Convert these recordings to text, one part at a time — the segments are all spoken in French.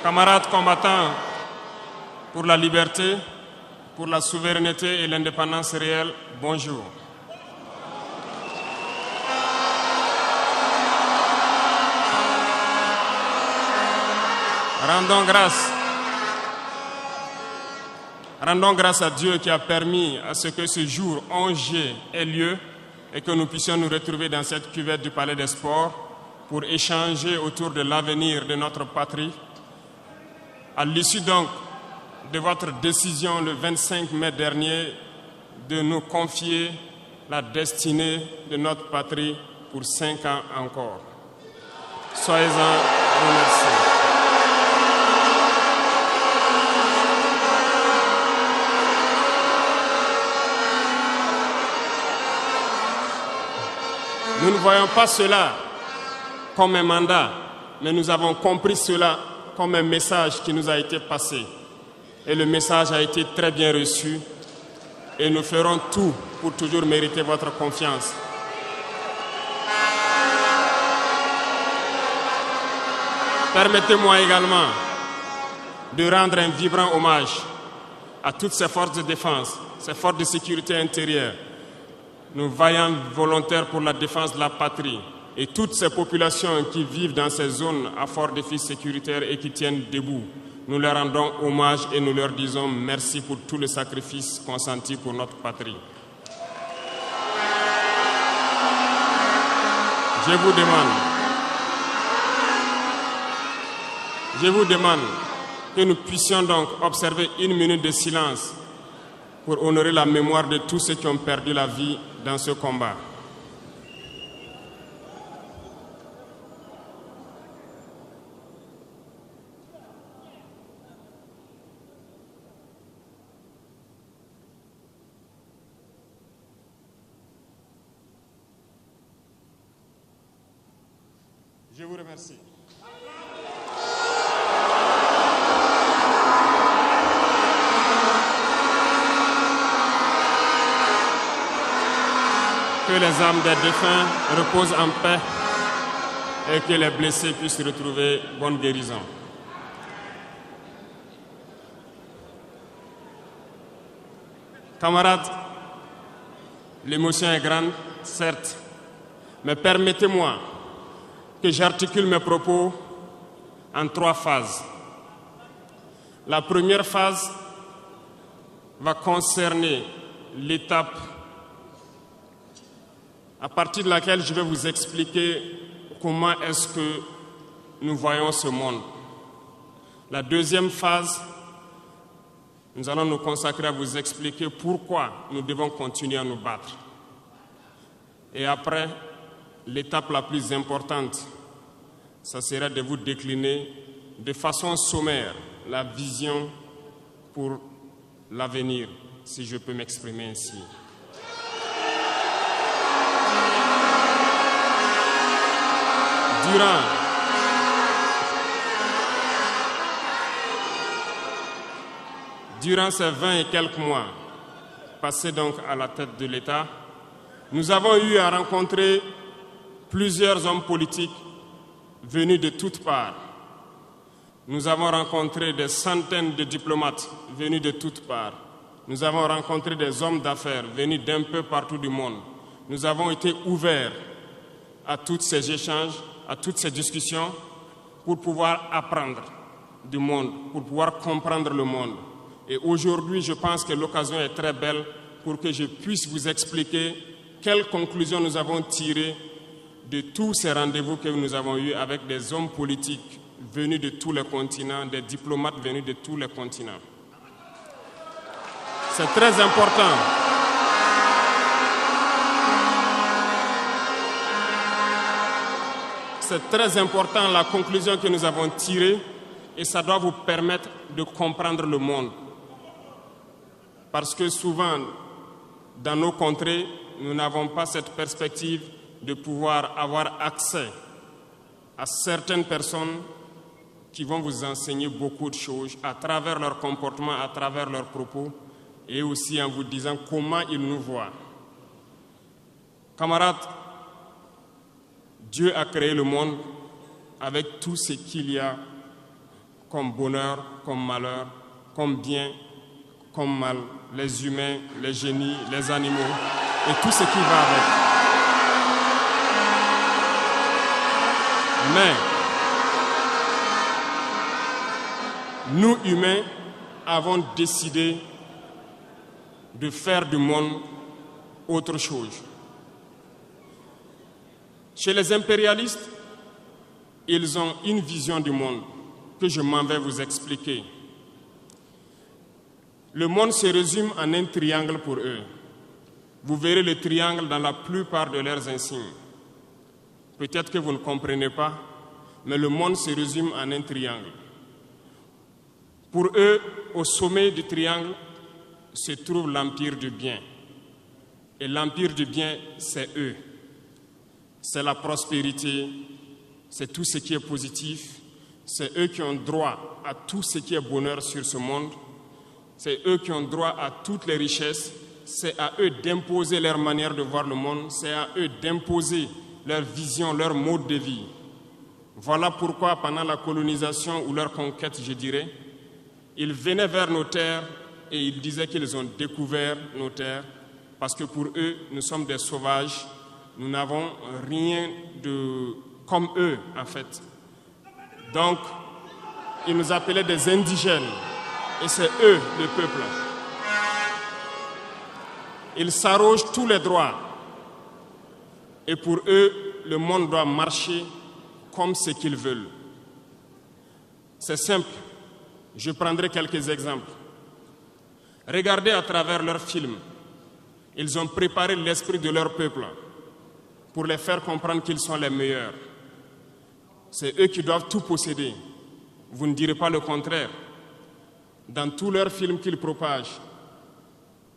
Camarades combattants pour la liberté, pour la souveraineté et l'indépendance réelle, bonjour. Rendons grâce à Dieu qui a permis à ce que ce jour 11 juillet ait lieu et que nous puissions nous retrouver dans cette cuvette du Palais des Sports pour échanger autour de l'avenir de notre patrie. À l'issue donc de votre décision le 25 mai dernier de nous confier la destinée de notre patrie pour 5 ans encore. Soyez-en remerciés. Nous ne voyons pas cela comme un mandat, mais nous avons compris cela comme un message qui nous a été passé. Et le message a été très bien reçu et nous ferons tout pour toujours mériter votre confiance. Permettez-moi également de rendre un vibrant hommage à toutes ces forces de défense, ces forces de sécurité intérieure, nos vaillants volontaires pour la défense de la patrie et toutes ces populations qui vivent dans ces zones à fort défi sécuritaire et qui tiennent debout. Nous leur rendons hommage et nous leur disons merci pour tout le sacrifice consenti pour notre patrie. Je vous demande que nous puissions donc observer 1 minute de silence pour honorer la mémoire de tous ceux qui ont perdu la vie dans ce combat. Je vous remercie. Que les âmes des défunts reposent en paix et que les blessés puissent retrouver bonne guérison. Camarades, l'émotion est grande, certes, mais permettez-moi que j'articule mes propos en 3 phases. La première phase va concerner l'étape à partir de laquelle je vais vous expliquer comment est-ce que nous voyons ce monde. La deuxième phase, nous allons nous consacrer à vous expliquer pourquoi nous devons continuer à nous battre. Et après, l'étape la plus importante, ça sera de vous décliner de façon sommaire la vision pour l'avenir, si je peux m'exprimer ainsi. Durant ces 20 et quelques mois passés donc à la tête de l'État, nous avons eu à rencontrer plusieurs hommes politiques venus de toutes parts. Nous avons rencontré des centaines de diplomates venus de toutes parts. Nous avons rencontré des hommes d'affaires venus d'un peu partout du monde. Nous avons été ouverts à tous ces échanges, à toutes ces discussions pour pouvoir apprendre du monde, pour pouvoir comprendre le monde. Et aujourd'hui, je pense que l'occasion est très belle pour que je puisse vous expliquer quelles conclusions nous avons tirées de tous ces rendez-vous que nous avons eus avec des hommes politiques venus de tous les continents, des diplomates venus de tous les continents. C'est très important. C'est très important la conclusion que nous avons tirée et ça doit vous permettre de comprendre le monde. Parce que souvent, dans nos contrées, nous n'avons pas cette perspective de pouvoir avoir accès à certaines personnes qui vont vous enseigner beaucoup de choses à travers leur comportement, à travers leurs propos et aussi en vous disant comment ils nous voient. Camarades, Dieu a créé le monde avec tout ce qu'il y a comme bonheur, comme malheur, comme bien, comme mal, les humains, les génies, les animaux et tout ce qui va avec. Mais nous, humains, avons décidé de faire du monde autre chose. Chez les impérialistes, ils ont une vision du monde que je m'en vais vous expliquer. Le monde se résume en un triangle pour eux. Vous verrez le triangle dans la plupart de leurs insignes. Peut-être que vous ne comprenez pas, mais le monde se résume en un triangle. Pour eux, au sommet du triangle, se trouve l'empire du bien. Et l'empire du bien, c'est eux. C'est la prospérité, c'est tout ce qui est positif. C'est eux qui ont droit à tout ce qui est bonheur sur ce monde. C'est eux qui ont droit à toutes les richesses. C'est à eux d'imposer leur manière de voir le monde. C'est à eux d'imposer leur vision, leur mode de vie. Voilà pourquoi, pendant la colonisation ou leur conquête, je dirais, ils venaient vers nos terres et ils disaient qu'ils ont découvert nos terres parce que pour eux, nous sommes des sauvages. Nous n'avons rien de comme eux, en fait. Donc, ils nous appelaient des indigènes. Et c'est eux, le peuple. Ils s'arrogent tous les droits. Et pour eux, le monde doit marcher comme ce qu'ils veulent. C'est simple. Je prendrai quelques exemples. Regardez à travers leurs films. Ils ont préparé l'esprit de leur peuple pour les faire comprendre qu'ils sont les meilleurs. C'est eux qui doivent tout posséder. Vous ne direz pas le contraire. Dans tous leurs films qu'ils propagent,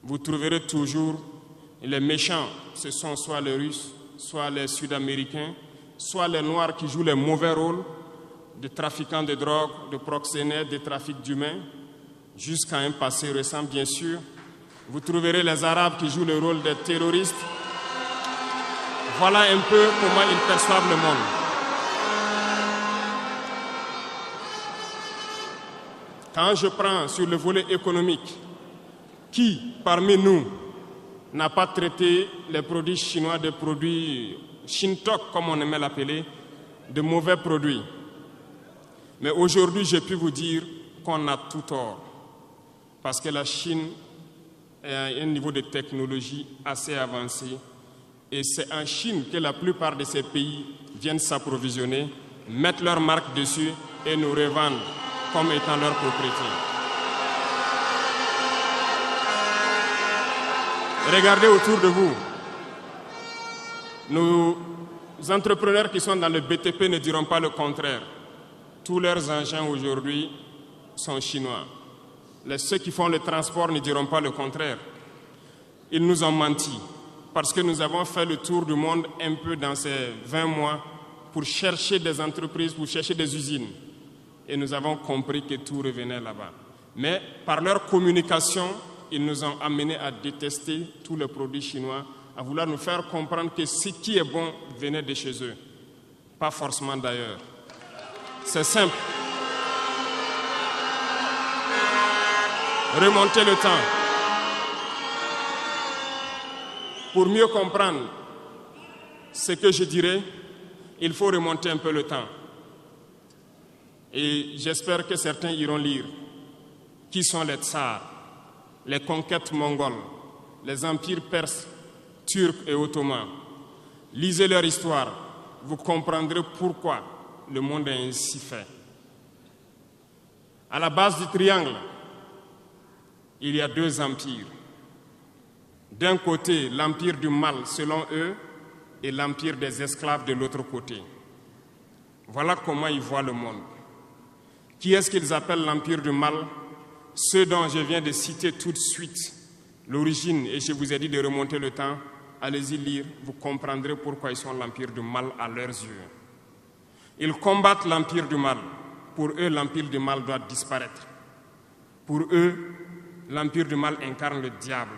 vous trouverez toujours les méchants. Ce sont soit les Russes, soit les Sud-Américains, soit les Noirs qui jouent les mauvais rôles de trafiquants de drogue, de proxénètes, de trafic d'humains, jusqu'à un passé récent, bien sûr. Vous trouverez les Arabes qui jouent le rôle des terroristes. Voilà un peu comment ils perçoivent le monde. Quand je prends sur le volet économique, qui parmi nous n'a pas traité les produits chinois des produits Shintok, comme on aimait l'appeler, de mauvais produits? Mais aujourd'hui, j'ai pu vous dire qu'on a tout tort. Parce que la Chine est à un niveau de technologie assez avancé. Et c'est en Chine que la plupart de ces pays viennent s'approvisionner, mettent leur marque dessus et nous revendent comme étant leur propriété. Regardez autour de vous. Nos entrepreneurs qui sont dans le BTP ne diront pas le contraire. Tous leurs engins aujourd'hui sont chinois. Ceux qui font le transport ne diront pas le contraire. Ils nous ont menti parce que nous avons fait le tour du monde un peu dans ces 20 mois pour chercher des entreprises, pour chercher des usines. Et nous avons compris que tout revenait là-bas. Mais par leur communication, ils nous ont amenés à détester tous les produits chinois, à vouloir nous faire comprendre que ce qui est bon venait de chez eux, pas forcément d'ailleurs. C'est simple. Remonter le temps. Pour mieux comprendre ce que je dirais, il faut remonter un peu le temps. Et j'espère que certains iront lire. Qui sont les tsars, les conquêtes mongoles, les empires perses, turcs et ottomans? Lisez leur histoire, vous comprendrez pourquoi le monde est ainsi fait. À la base du triangle, il y a deux empires. D'un côté, l'empire du mal, selon eux, et l'empire des esclaves de l'autre côté. Voilà comment ils voient le monde. Qui est-ce qu'ils appellent l'empire du mal? Ceux dont je viens de citer tout de suite l'origine, et je vous ai dit de remonter le temps. Allez-y lire, vous comprendrez pourquoi ils sont l'empire du mal à leurs yeux. Ils combattent l'empire du mal. Pour eux, l'empire du mal doit disparaître. Pour eux, l'empire du mal incarne le diable.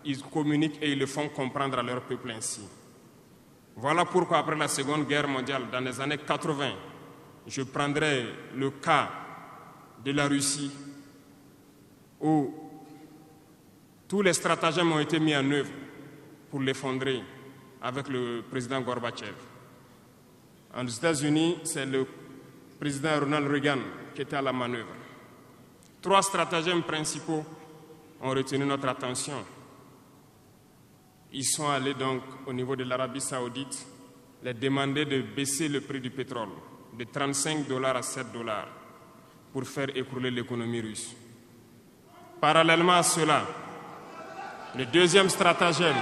Ils communiquent et ils le font comprendre à leur peuple ainsi. Voilà pourquoi, après la Seconde Guerre mondiale, dans les années 80, je prendrai le cas de la Russie, où tous les stratagèmes ont été mis en œuvre pour l'effondrer avec le président Gorbatchev. Aux États-Unis, c'est le président Ronald Reagan qui était à la manœuvre. 3 stratagèmes principaux ont retenu notre attention. Ils sont allés donc au niveau de l'Arabie Saoudite les demander de baisser le prix du pétrole de $35 à $7 pour faire écrouler l'économie russe. Parallèlement à cela, le deuxième stratagème,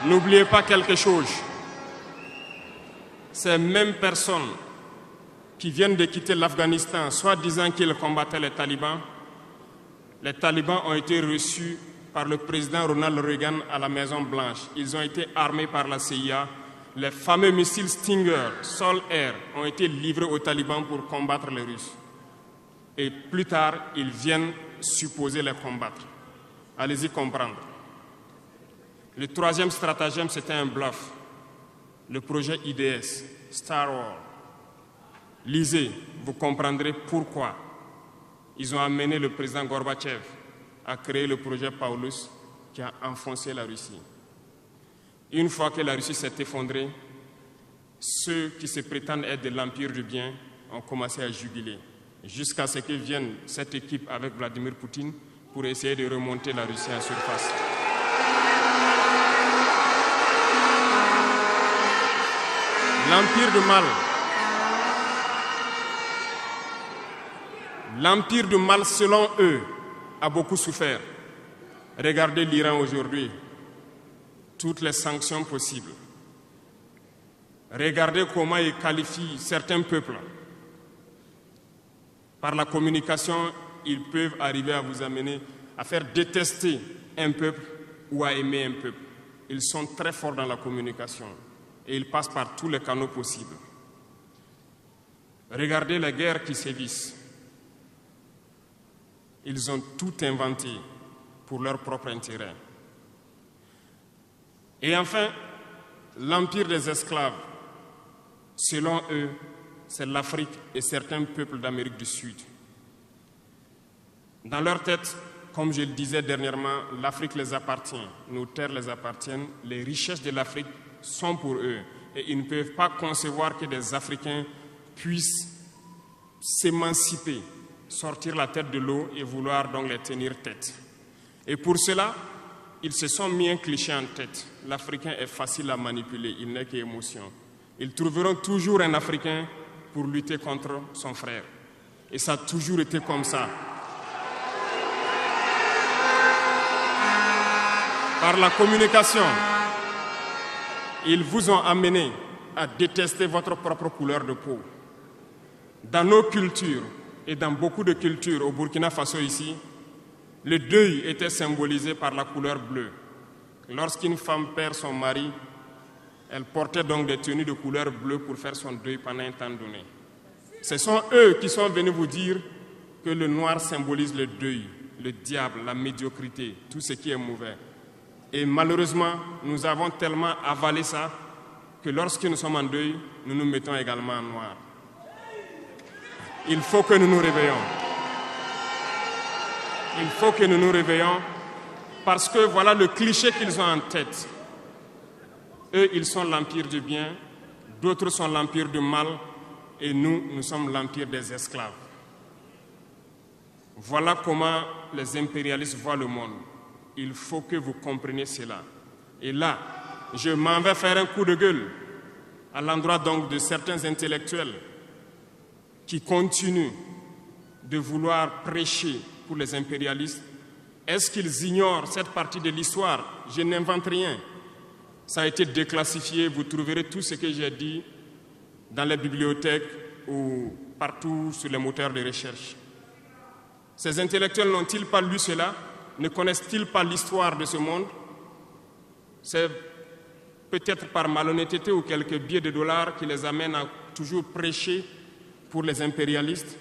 n'oubliez pas quelque chose, ces mêmes personnes qui viennent de quitter l'Afghanistan, soit disant qu'ils combattaient les talibans ont été reçus par le président Ronald Reagan à la Maison-Blanche. Ils ont été armés par la CIA. Les fameux missiles Stinger, Sol-Air, ont été livrés aux talibans pour combattre les Russes. Et plus tard, ils viennent supposer les combattre. Allez-y comprendre. Le troisième stratagème, c'était un bluff. Le projet IDS, Star Wars. Lisez, vous comprendrez pourquoi ils ont amené le président Gorbatchev à créer le projet Paulus qui a enfoncé la Russie. Une fois que la Russie s'est effondrée, ceux qui se prétendent être de l'Empire du bien ont commencé à juguler, jusqu'à ce que vienne cette équipe avec Vladimir Poutine pour essayer de remonter la Russie en surface. L'Empire du mal, selon eux, a beaucoup souffert. Regardez l'Iran aujourd'hui, toutes les sanctions possibles. Regardez comment ils qualifient certains peuples. Par la communication, ils peuvent arriver à vous amener à faire détester un peuple ou à aimer un peuple. Ils sont très forts dans la communication et ils passent par tous les canaux possibles. Regardez les guerres qui sévissent. Ils ont tout inventé pour leur propre intérêt. Et enfin, l'empire des esclaves, selon eux, c'est l'Afrique et certains peuples d'Amérique du Sud. Dans leur tête, comme je le disais dernièrement, l'Afrique les appartient, nos terres les appartiennent, les richesses de l'Afrique sont pour eux. Et ils ne peuvent pas concevoir que des Africains puissent s'émanciper, sortir la tête de l'eau et vouloir donc les tenir tête. Et pour cela, ils se sont mis un cliché en tête. L'Africain est facile à manipuler, il n'est qu'émotion. Ils trouveront toujours un Africain pour lutter contre son frère. Et ça a toujours été comme ça. Par la communication, ils vous ont amené à détester votre propre couleur de peau. Dans nos cultures, et dans beaucoup de cultures, au Burkina Faso ici, le deuil était symbolisé par la couleur bleue. Lorsqu'une femme perd son mari, elle portait donc des tenues de couleur bleue pour faire son deuil pendant un temps donné. Ce sont eux qui sont venus vous dire que le noir symbolise le deuil, le diable, la médiocrité, tout ce qui est mauvais. Et malheureusement, nous avons tellement avalé ça que lorsque nous sommes en deuil, nous nous mettons également en noir. Il faut que nous nous réveillons. Il faut que nous nous réveillons parce que voilà le cliché qu'ils ont en tête. Eux, ils sont l'empire du bien, d'autres sont l'empire du mal et nous, nous sommes l'empire des esclaves. Voilà comment les impérialistes voient le monde. Il faut que vous compreniez cela. Et là, je m'en vais faire un coup de gueule à l'endroit donc de certains intellectuels qui continuent de vouloir prêcher pour les impérialistes. Est-ce qu'ils ignorent cette partie de l'histoire? Je n'invente rien. Ça a été déclassifié. Vous trouverez tout ce que j'ai dit dans les bibliothèques ou partout sur les moteurs de recherche. Ces intellectuels n'ont-ils pas lu cela? Ne connaissent-ils pas l'histoire de ce monde? C'est peut-être par malhonnêteté ou quelques billets de dollars qui les amènent à toujours prêcher pour les impérialistes.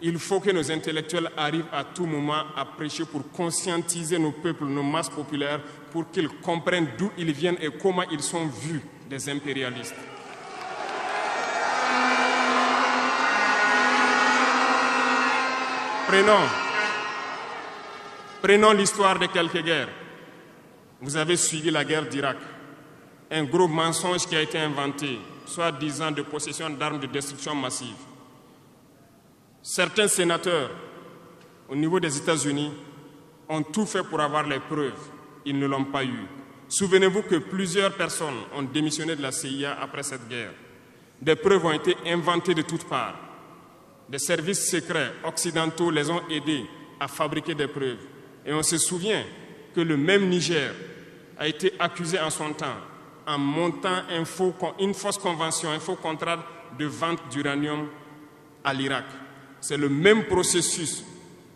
Il faut que nos intellectuels arrivent à tout moment à prêcher pour conscientiser nos peuples, nos masses populaires, pour qu'ils comprennent d'où ils viennent et comment ils sont vus des impérialistes. Prenons l'histoire de quelques guerres. Vous avez suivi la guerre d'Irak. Un gros mensonge qui a été inventé, soi-disant de possession d'armes de destruction massive. Certains sénateurs, au niveau des États-Unis, ont tout fait pour avoir les preuves. Ils ne l'ont pas eu. Souvenez-vous que plusieurs personnes ont démissionné de la CIA après cette guerre. Des preuves ont été inventées de toutes parts. Des services secrets occidentaux les ont aidés à fabriquer des preuves. Et on se souvient que le même Niger a été accusé en son temps en montant une fausse convention, un faux contrat de vente d'uranium à l'Irak. C'est le même processus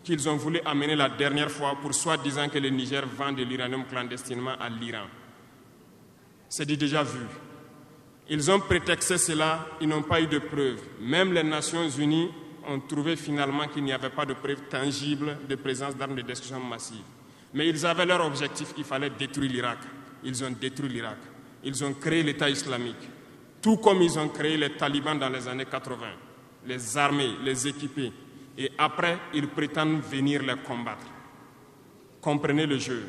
qu'ils ont voulu amener la dernière fois pour soi-disant que le Niger vend de l'uranium clandestinement à l'Iran. C'est déjà vu. Ils ont prétexté cela, ils n'ont pas eu de preuves. Même les Nations Unies ont trouvé finalement qu'il n'y avait pas de preuves tangibles de présence d'armes de destruction massive. Mais ils avaient leur objectif, il fallait détruire l'Irak. Ils ont détruit l'Irak. Ils ont créé l'État islamique. Tout comme ils ont créé les talibans dans les années 80. Les armés, les équipés. Et après, ils prétendent venir les combattre. Comprenez le jeu.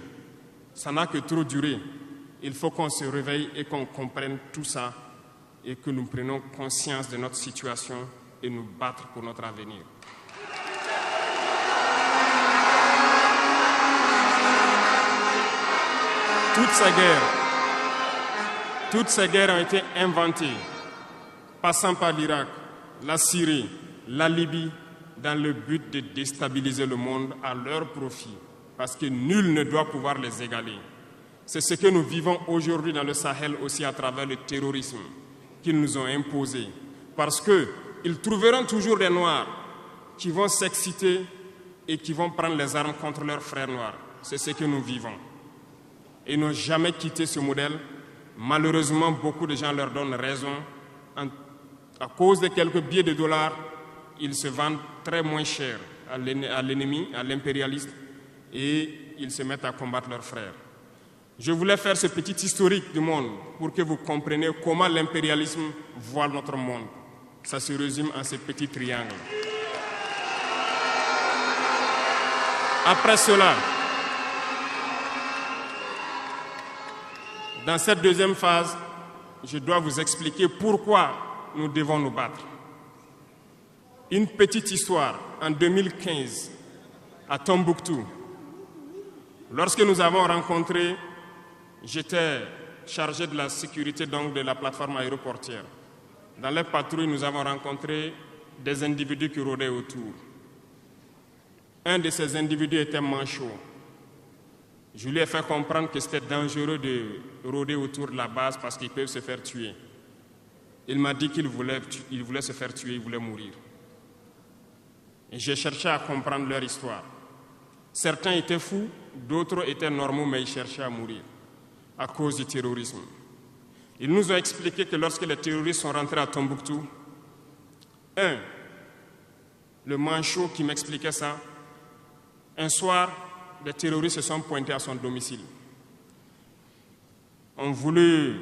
Ça n'a que trop duré. Il faut qu'on se réveille et qu'on comprenne tout ça et que nous prenions conscience de notre situation et nous battre pour notre avenir. Toutes ces guerres ont été inventées, passant par l'Irak, la Syrie, la Libye, dans le but de déstabiliser le monde à leur profit, parce que nul ne doit pouvoir les égaler. C'est ce que nous vivons aujourd'hui dans le Sahel aussi à travers le terrorisme qu'ils nous ont imposé, parce qu'ils trouveront toujours des Noirs qui vont s'exciter et qui vont prendre les armes contre leurs frères noirs. C'est ce que nous vivons. Et ils n'ont jamais quitté ce modèle. Malheureusement, beaucoup de gens leur donnent raison. À cause de quelques billets de dollars, ils se vendent très moins cher à l'ennemi, à l'impérialiste, et ils se mettent à combattre leurs frères. Je voulais faire ce petit historique du monde pour que vous compreniez comment l'impérialisme voit notre monde. Ça se résume en ce petit triangle. Après cela, dans cette deuxième phase, je dois vous expliquer pourquoi nous devons nous battre. Une petite histoire, en 2015, à Tombouctou, lorsque nous avons rencontré, j'étais chargé de la sécurité donc, de la plateforme aéroportière. Dans les patrouilles, nous avons rencontré des individus qui rôdaient autour. Un de ces individus était manchot. Je lui ai fait comprendre que c'était dangereux de rôder autour de la base parce qu'ils peuvent se faire tuer. Il m'a dit qu'il voulait se faire tuer, il voulait mourir. Et j'ai cherché à comprendre leur histoire. Certains étaient fous, d'autres étaient normaux, mais ils cherchaient à mourir à cause du terrorisme. Ils nous ont expliqué que lorsque les terroristes sont rentrés à Tombouctou, le manchot qui m'expliquait ça, un soir, les terroristes se sont pointés à son domicile. On voulait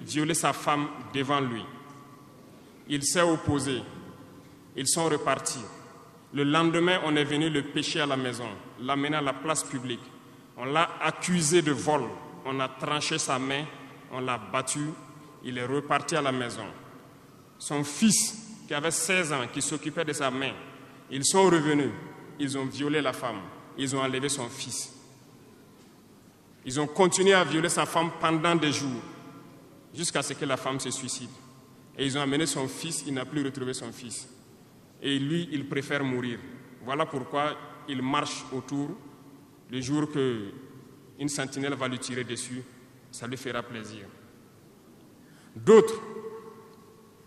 violer sa femme devant lui. Il s'est opposé. Ils sont repartis. Le lendemain, on est venu le pêcher à la maison, l'amener à la place publique. On l'a accusé de vol. On a tranché sa main, on l'a battu. Il est reparti à la maison. Son fils, qui avait 16 ans, qui s'occupait de sa main, ils sont revenus. Ils ont violé la femme. Ils ont enlevé son fils. Ils ont continué à violer sa femme pendant des jours, jusqu'à ce que la femme se suicide. Et ils ont amené son fils, il n'a plus retrouvé son fils. Et lui, il préfère mourir. Voilà pourquoi il marche autour. Le jour qu'une sentinelle va lui tirer dessus, ça lui fera plaisir. D'autres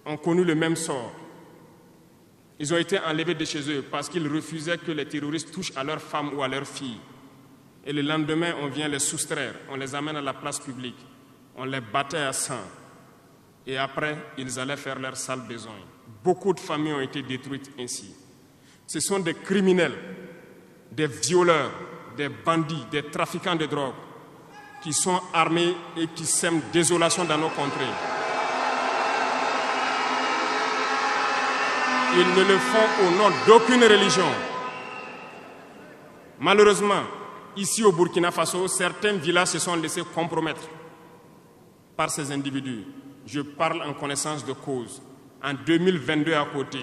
ont connu le même sort. Ils ont été enlevés de chez eux parce qu'ils refusaient que les terroristes touchent à leurs femmes ou à leurs filles. Et le lendemain, on vient les soustraire, on les amène à la place publique, on les battait à sang. Et après, ils allaient faire leur sale besoin. Beaucoup de familles ont été détruites ainsi. Ce sont des criminels, des violeurs, des bandits, des trafiquants de drogue qui sont armés et qui sèment désolation dans nos contrées. Ils ne le font au nom d'aucune religion. Malheureusement, ici au Burkina Faso, certains villages se sont laissés compromettre par ces individus. Je parle en connaissance de cause. En 2022 à côté,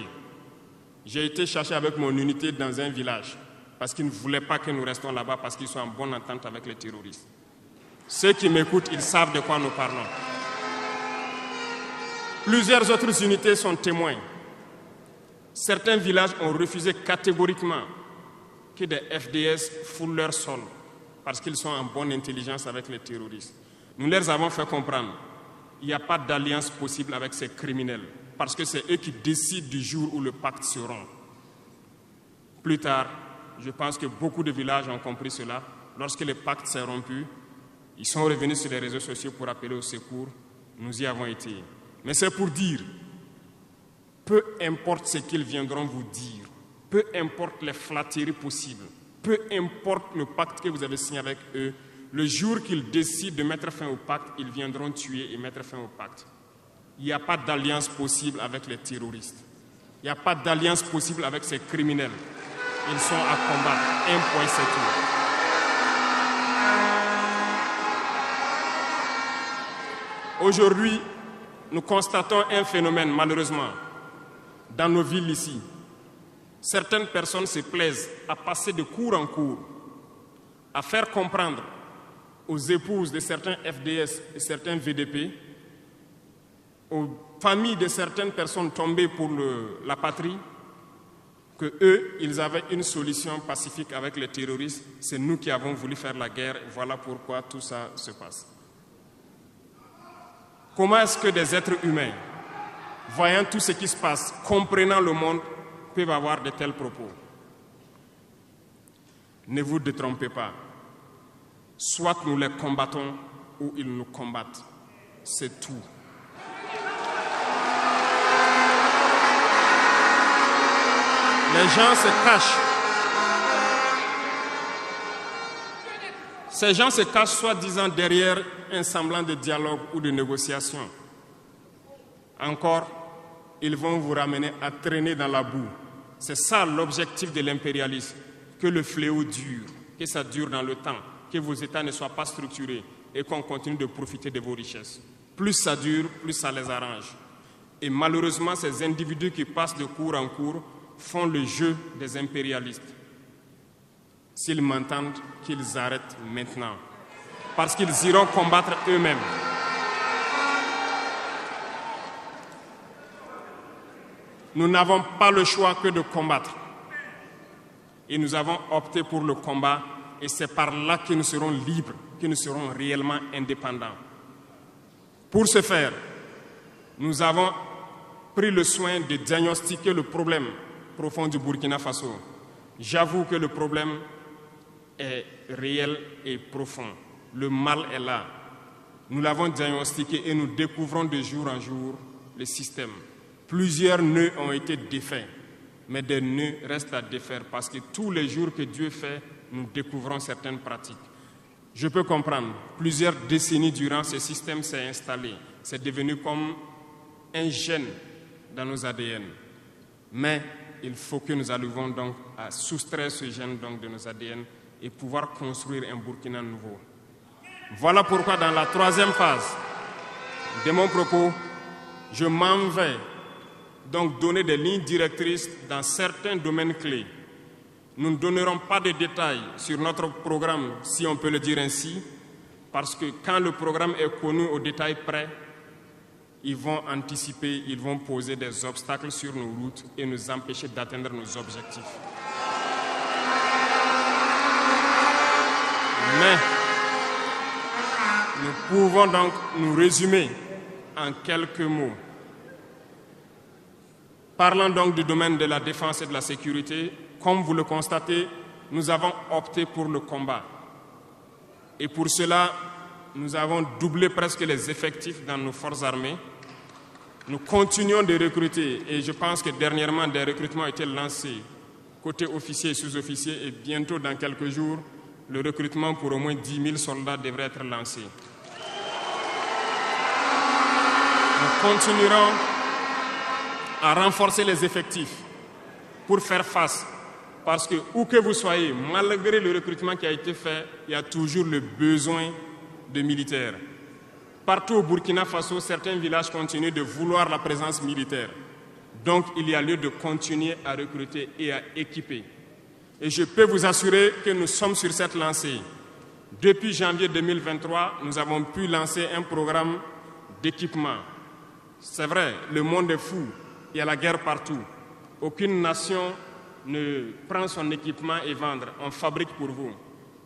j'ai été chercher avec mon unité dans un village parce qu'ils ne voulaient pas que nous restions là-bas parce qu'ils sont en bonne entente avec les terroristes. Ceux qui m'écoutent, ils savent de quoi nous parlons. Plusieurs autres unités sont témoins. Certains villages ont refusé catégoriquement que des FDS foulent leur sol parce qu'ils sont en bonne intelligence avec les terroristes. Nous leur avons fait comprendre qu'il n'y a pas d'alliance possible avec ces criminels parce que c'est eux qui décident du jour où le pacte se rompt. Plus tard, je pense que beaucoup de villages ont compris cela. Lorsque le pacte s'est rompu, ils sont revenus sur les réseaux sociaux pour appeler au secours. Nous y avons été. Mais c'est pour dire, peu importe ce qu'ils viendront vous dire, peu importe les flatteries possibles, peu importe le pacte que vous avez signé avec eux, le jour qu'ils décident de mettre fin au pacte, ils viendront tuer et mettre fin au pacte. Il n'y a pas d'alliance possible avec les terroristes. Il n'y a pas d'alliance possible avec ces criminels. Ils sont à combattre. Un point, c'est tout. Aujourd'hui, nous constatons un phénomène, malheureusement, dans nos villes ici. Certaines personnes se plaisent à passer de cour en cour, à faire comprendre aux épouses de certains FDS et certains VDP, aux familles de certaines personnes tombées pour la patrie, que eux, ils avaient une solution pacifique avec les terroristes. C'est nous qui avons voulu faire la guerre. Et voilà pourquoi tout ça se passe. Comment est-ce que des êtres humains, voyant tout ce qui se passe, comprenant le monde, peuvent avoir de tels propos? Ne vous détrompez pas. Soit nous les combattons ou ils nous combattent. C'est tout. Les gens se cachent. Ces gens se cachent soi-disant derrière un semblant de dialogue ou de négociation. Encore, ils vont vous ramener à traîner dans la boue. C'est ça l'objectif de l'impérialisme, que le fléau dure, que ça dure dans le temps, que vos États ne soient pas structurés et qu'on continue de profiter de vos richesses. Plus ça dure, plus ça les arrange. Et malheureusement, ces individus qui passent de cour en cour font le jeu des impérialistes. S'ils m'entendent, qu'ils arrêtent maintenant. Parce qu'ils iront combattre eux-mêmes. Nous n'avons pas le choix que de combattre. Et nous avons opté pour le combat. Et c'est par là que nous serons libres, que nous serons réellement indépendants. Pour ce faire, nous avons pris le soin de diagnostiquer le problème profond du Burkina Faso. J'avoue que le problème est réel et profond. Le mal est là. Nous l'avons diagnostiqué et nous découvrons de jour en jour le système. Plusieurs nœuds ont été défaits, mais des nœuds restent à défaire parce que tous les jours que Dieu fait, nous découvrons certaines pratiques. Je peux comprendre, plusieurs décennies durant, ce système s'est installé. C'est devenu comme un gène dans nos ADN. Mais il faut que nous arrivions donc à soustraire ce gène donc de nos ADN et pouvoir construire un Burkina nouveau. Voilà pourquoi dans la troisième phase de mon propos, je m'en vais donc donner des lignes directrices dans certains domaines clés. Nous ne donnerons pas de détails sur notre programme, si on peut le dire ainsi, parce que quand le programme est connu au détail près, ils vont anticiper, ils vont poser des obstacles sur nos routes et nous empêcher d'atteindre nos objectifs. Mais nous pouvons donc nous résumer en quelques mots. Parlant donc du domaine de la défense et de la sécurité, comme vous le constatez, nous avons opté pour le combat. Et pour cela, nous avons doublé presque les effectifs dans nos forces armées. Nous continuons de recruter et je pense que dernièrement, des recrutements ont été lancés côté officiers et sous-officiers et bientôt, dans quelques jours, le recrutement pour au moins 10 000 soldats devrait être lancé. Nous continuerons à renforcer les effectifs pour faire face Parce que où que vous soyez, malgré le recrutement qui a été fait, il y a toujours le besoin de militaires. Partout au Burkina Faso, certains villages continuent de vouloir la présence militaire. Donc, il y a lieu de continuer à recruter et à équiper. Et je peux vous assurer que nous sommes sur cette lancée. Depuis janvier 2023, nous avons pu lancer un programme d'équipement. C'est vrai, le monde est fou, il y a la guerre partout. Aucune nation ne prend son équipement et vendre, on fabrique pour vous.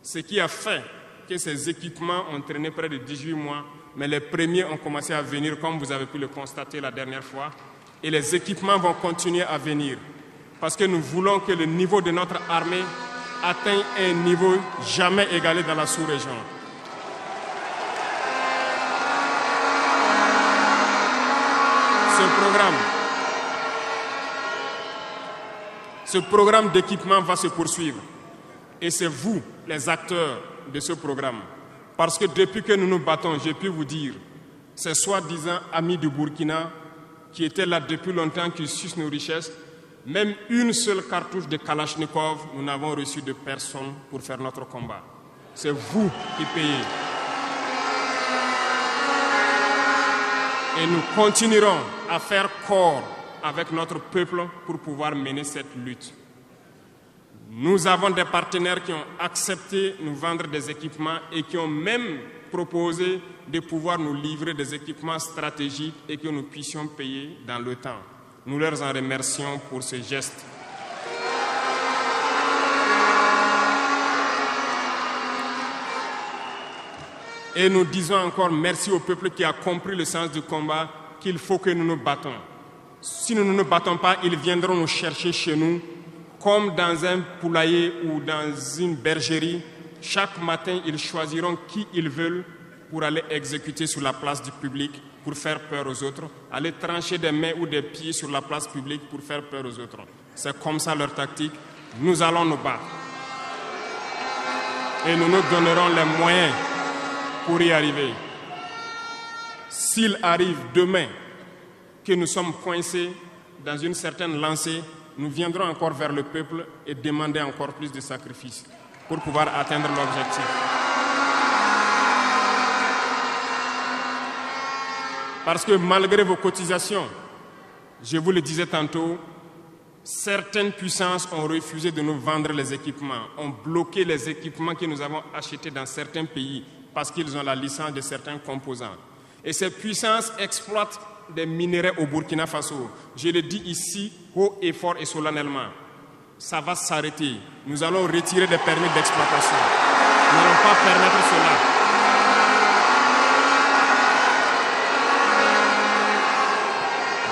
Ce qui a fait que ces équipements ont traîné près de 18 mois, mais les premiers ont commencé à venir, comme vous avez pu le constater la dernière fois, et les équipements vont continuer à venir, parce que nous voulons que le niveau de notre armée atteigne un niveau jamais égalé dans la sous-région. Ce programme d'équipement va se poursuivre. Et c'est vous, les acteurs de ce programme. Parce que depuis que nous nous battons, j'ai pu vous dire, ces soi-disant amis du Burkina qui étaient là depuis longtemps, qui sucent nos richesses, même une seule cartouche de Kalachnikov, nous n'avons reçu de personne pour faire notre combat. C'est vous qui payez. Et nous continuerons à faire corps avec notre peuple pour pouvoir mener cette lutte. Nous avons des partenaires qui ont accepté de nous vendre des équipements et qui ont même proposé de pouvoir nous livrer des équipements stratégiques et que nous puissions payer dans le temps. Nous leur en remercions pour ce geste. Et nous disons encore merci au peuple qui a compris le sens du combat, qu'il faut que nous nous battons. Si nous ne nous battons pas, ils viendront nous chercher chez nous, comme dans un poulailler ou dans une bergerie. Chaque matin, ils choisiront qui ils veulent pour aller exécuter sur la place du public, pour faire peur aux autres, aller trancher des mains ou des pieds sur la place publique pour faire peur aux autres. C'est comme ça leur tactique. Nous allons nous battre. Et nous nous donnerons les moyens pour y arriver. S'il arrive demain que nous sommes coincés dans une certaine lancée, nous viendrons encore vers le peuple et demander encore plus de sacrifices pour pouvoir atteindre l'objectif. Parce que malgré vos cotisations, je vous le disais tantôt, certaines puissances ont refusé de nous vendre les équipements, ont bloqué les équipements que nous avons achetés dans certains pays parce qu'ils ont la licence de certains composants. Et ces puissances exploitent des minerais au Burkina Faso. Je le dis ici, haut et fort et solennellement. Ça va s'arrêter. Nous allons retirer des permis d'exploitation. Nous n'allons pas permettre cela.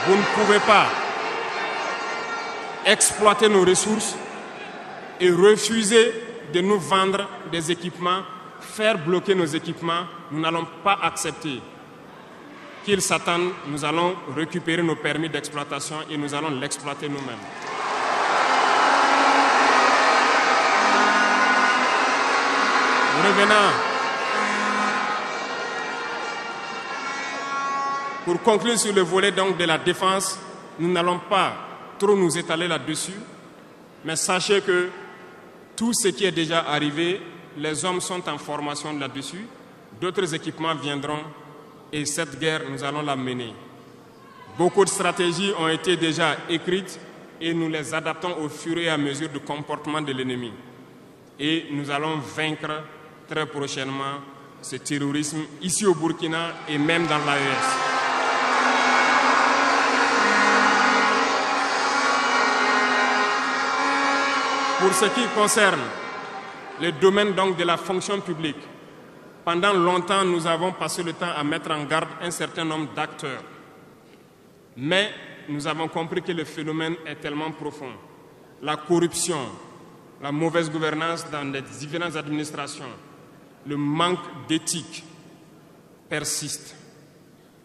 Vous ne pouvez pas exploiter nos ressources et refuser de nous vendre des équipements, faire bloquer nos équipements. Nous n'allons pas accepter. Qu'ils s'attendent, nous allons récupérer nos permis d'exploitation et nous allons l'exploiter nous-mêmes. Revenant. Pour conclure sur le volet donc de la défense, nous n'allons pas trop nous étaler là-dessus, mais sachez que tout ce qui est déjà arrivé, les hommes sont en formation là-dessus, d'autres équipements viendront. Et cette guerre, nous allons la mener. Beaucoup de stratégies ont été déjà écrites et nous les adaptons au fur et à mesure du comportement de l'ennemi. Et nous allons vaincre très prochainement ce terrorisme ici au Burkina et même dans l'AES. Pour ce qui concerne le domaine donc de la fonction publique, pendant longtemps, nous avons passé le temps à mettre en garde un certain nombre d'acteurs. Mais nous avons compris que le phénomène est tellement profond. La corruption, la mauvaise gouvernance dans les différentes administrations, le manque d'éthique persiste.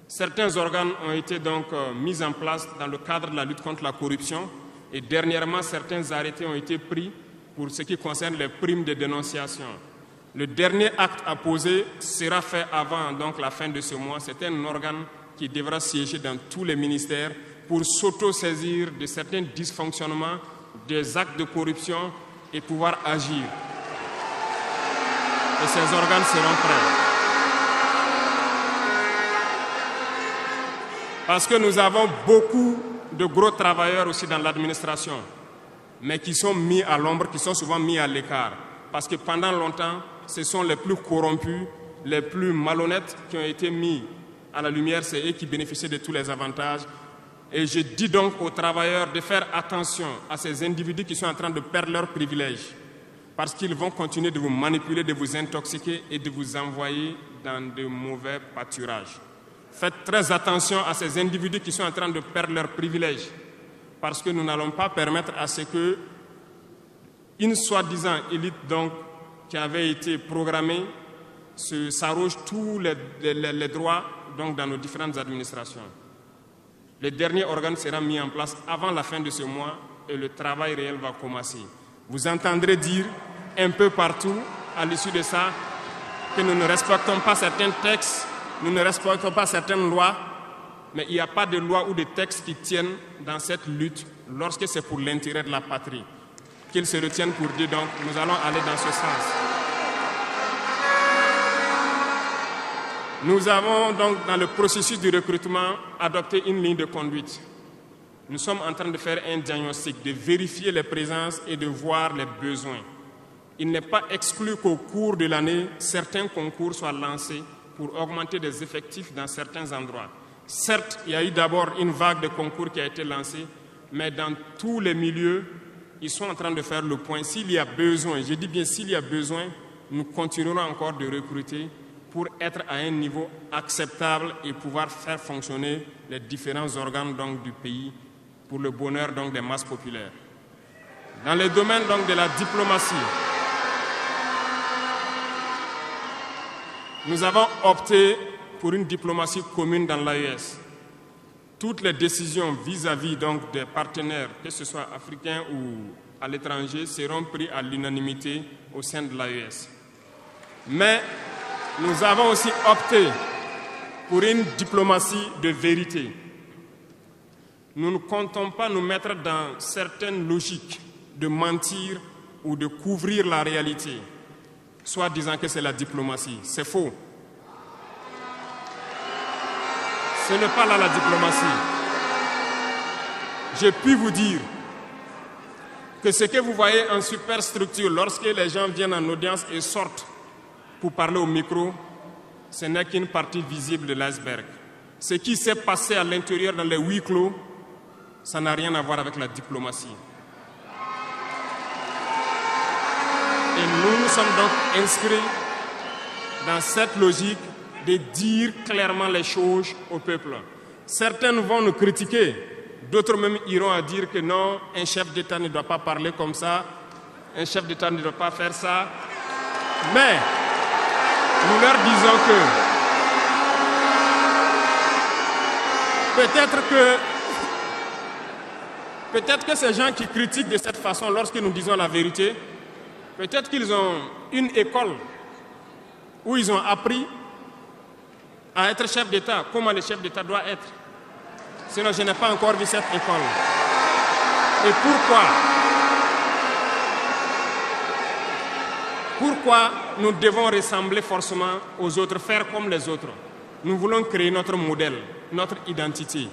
Certains organes ont été donc mis en place dans le cadre de la lutte contre la corruption et dernièrement, certains arrêtés ont été pris pour ce qui concerne les primes de dénonciation. Le dernier acte à poser sera fait avant donc, la fin de ce mois. C'est un organe qui devra siéger dans tous les ministères pour s'auto-saisir de certains dysfonctionnements des actes de corruption et pouvoir agir. Et ces organes seront prêts. Parce que nous avons beaucoup de gros travailleurs aussi dans l'administration, mais qui sont mis à l'ombre, qui sont souvent mis à l'écart. Parce que pendant longtemps, ce sont les plus corrompus, les plus malhonnêtes qui ont été mis à la lumière, c'est eux qui bénéficient de tous les avantages. Et je dis donc aux travailleurs de faire attention à ces individus qui sont en train de perdre leurs privilèges, parce qu'ils vont continuer de vous manipuler, de vous intoxiquer et de vous envoyer dans de mauvais pâturages. Faites très attention à ces individus qui sont en train de perdre leurs privilèges, parce que nous n'allons pas permettre à ce que une soi-disant élite donc, qui avait été programmée s'arroge tous les droits donc, dans nos différentes administrations. Le dernier organe sera mis en place avant la fin de ce mois et le travail réel va commencer. Vous entendrez dire un peu partout, à l'issue de ça, que nous ne respectons pas certains textes, nous ne respectons pas certaines lois, mais il n'y a pas de loi ou de textes qui tiennent dans cette lutte lorsque c'est pour l'intérêt de la patrie. Qu'ils se retiennent pour dire donc, nous allons aller dans ce sens. Nous avons donc, dans le processus du recrutement, adopté une ligne de conduite. Nous sommes en train de faire un diagnostic, de vérifier les présences et de voir les besoins. Il n'est pas exclu qu'au cours de l'année, certains concours soient lancés pour augmenter des effectifs dans certains endroits. Certes, il y a eu d'abord une vague de concours qui a été lancée, mais dans tous les milieux, ils sont en train de faire le point. S'il y a besoin, je dis bien s'il y a besoin, nous continuerons encore de recruter pour être à un niveau acceptable et pouvoir faire fonctionner les différents organes donc, du pays pour le bonheur donc, des masses populaires. Dans le domaine donc, de la diplomatie, nous avons opté pour une diplomatie commune dans l'AES. Toutes les décisions vis-à-vis donc, des partenaires, que ce soit africains ou à l'étranger, seront prises à l'unanimité au sein de l'AES. Mais nous avons aussi opté pour une diplomatie de vérité. Nous ne comptons pas nous mettre dans certaines logiques de mentir ou de couvrir la réalité, soit disant que c'est la diplomatie. C'est faux. Ce n'est pas là la diplomatie. J'ai pu vous dire que ce que vous voyez en superstructure, lorsque les gens viennent en audience et sortent pour parler au micro, ce n'est qu'une partie visible de l'iceberg. Ce qui s'est passé à l'intérieur dans les huis clos, ça n'a rien à voir avec la diplomatie. Et nous nous sommes donc inscrits dans cette logique de dire clairement les choses au peuple. Certains vont nous critiquer, d'autres même iront à dire que non, un chef d'État ne doit pas parler comme ça, un chef d'État ne doit pas faire ça. Mais nous leur disons que peut-être que ces gens qui critiquent de cette façon, lorsque nous disons la vérité, peut-être qu'ils ont une école où ils ont appris à être chef d'État, comment le chef d'État doit être. Sinon, je n'ai pas encore vu cette école. Et pourquoi nous devons ressembler forcément aux autres, faire comme les autres? Nous voulons créer notre modèle, notre identité.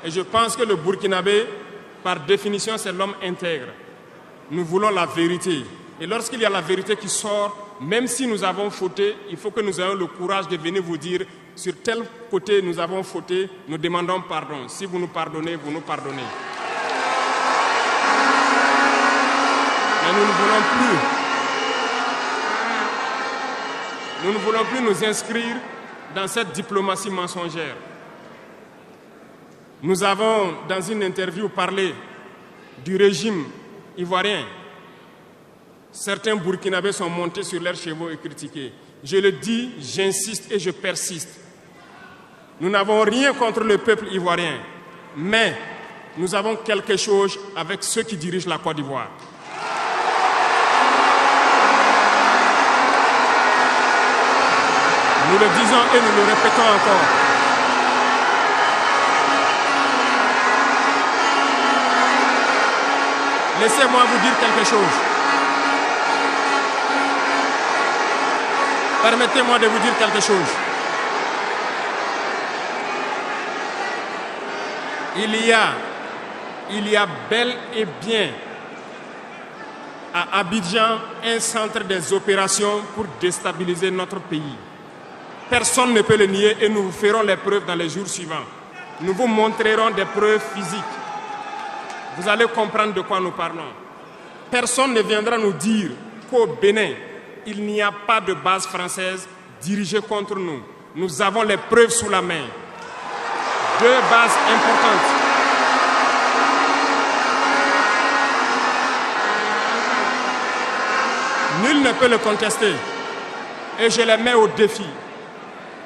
Et je pense que le Burkinabé, par définition, c'est l'homme intègre. Nous voulons la vérité. Et lorsqu'il y a la vérité qui sort, même si nous avons fauté, il faut que nous ayons le courage de venir vous dire sur tel côté nous avons fauté, nous demandons pardon. Si vous nous pardonnez, vous nous pardonnez. Mais nous ne voulons plus nous inscrire dans cette diplomatie mensongère. Nous avons, dans une interview, parlé du régime ivoirien. Certains Burkinabés sont montés sur leurs chevaux et critiqués. Je le dis, j'insiste et je persiste. Nous n'avons rien contre le peuple ivoirien, mais nous avons quelque chose avec ceux qui dirigent la Côte d'Ivoire. Nous le disons et nous le répétons encore. Laissez-moi vous dire quelque chose. Permettez-moi de vous dire quelque chose. Il y a bel et bien à Abidjan un centre des opérations pour déstabiliser notre pays. Personne ne peut le nier et nous vous ferons les preuves dans les jours suivants. Nous vous montrerons des preuves physiques. Vous allez comprendre de quoi nous parlons. Personne ne viendra nous dire qu'au Bénin, il n'y a pas de base française dirigée contre nous. Nous avons les preuves sous la main. 2 bases importantes. Nul ne peut le contester. Et je les mets au défi.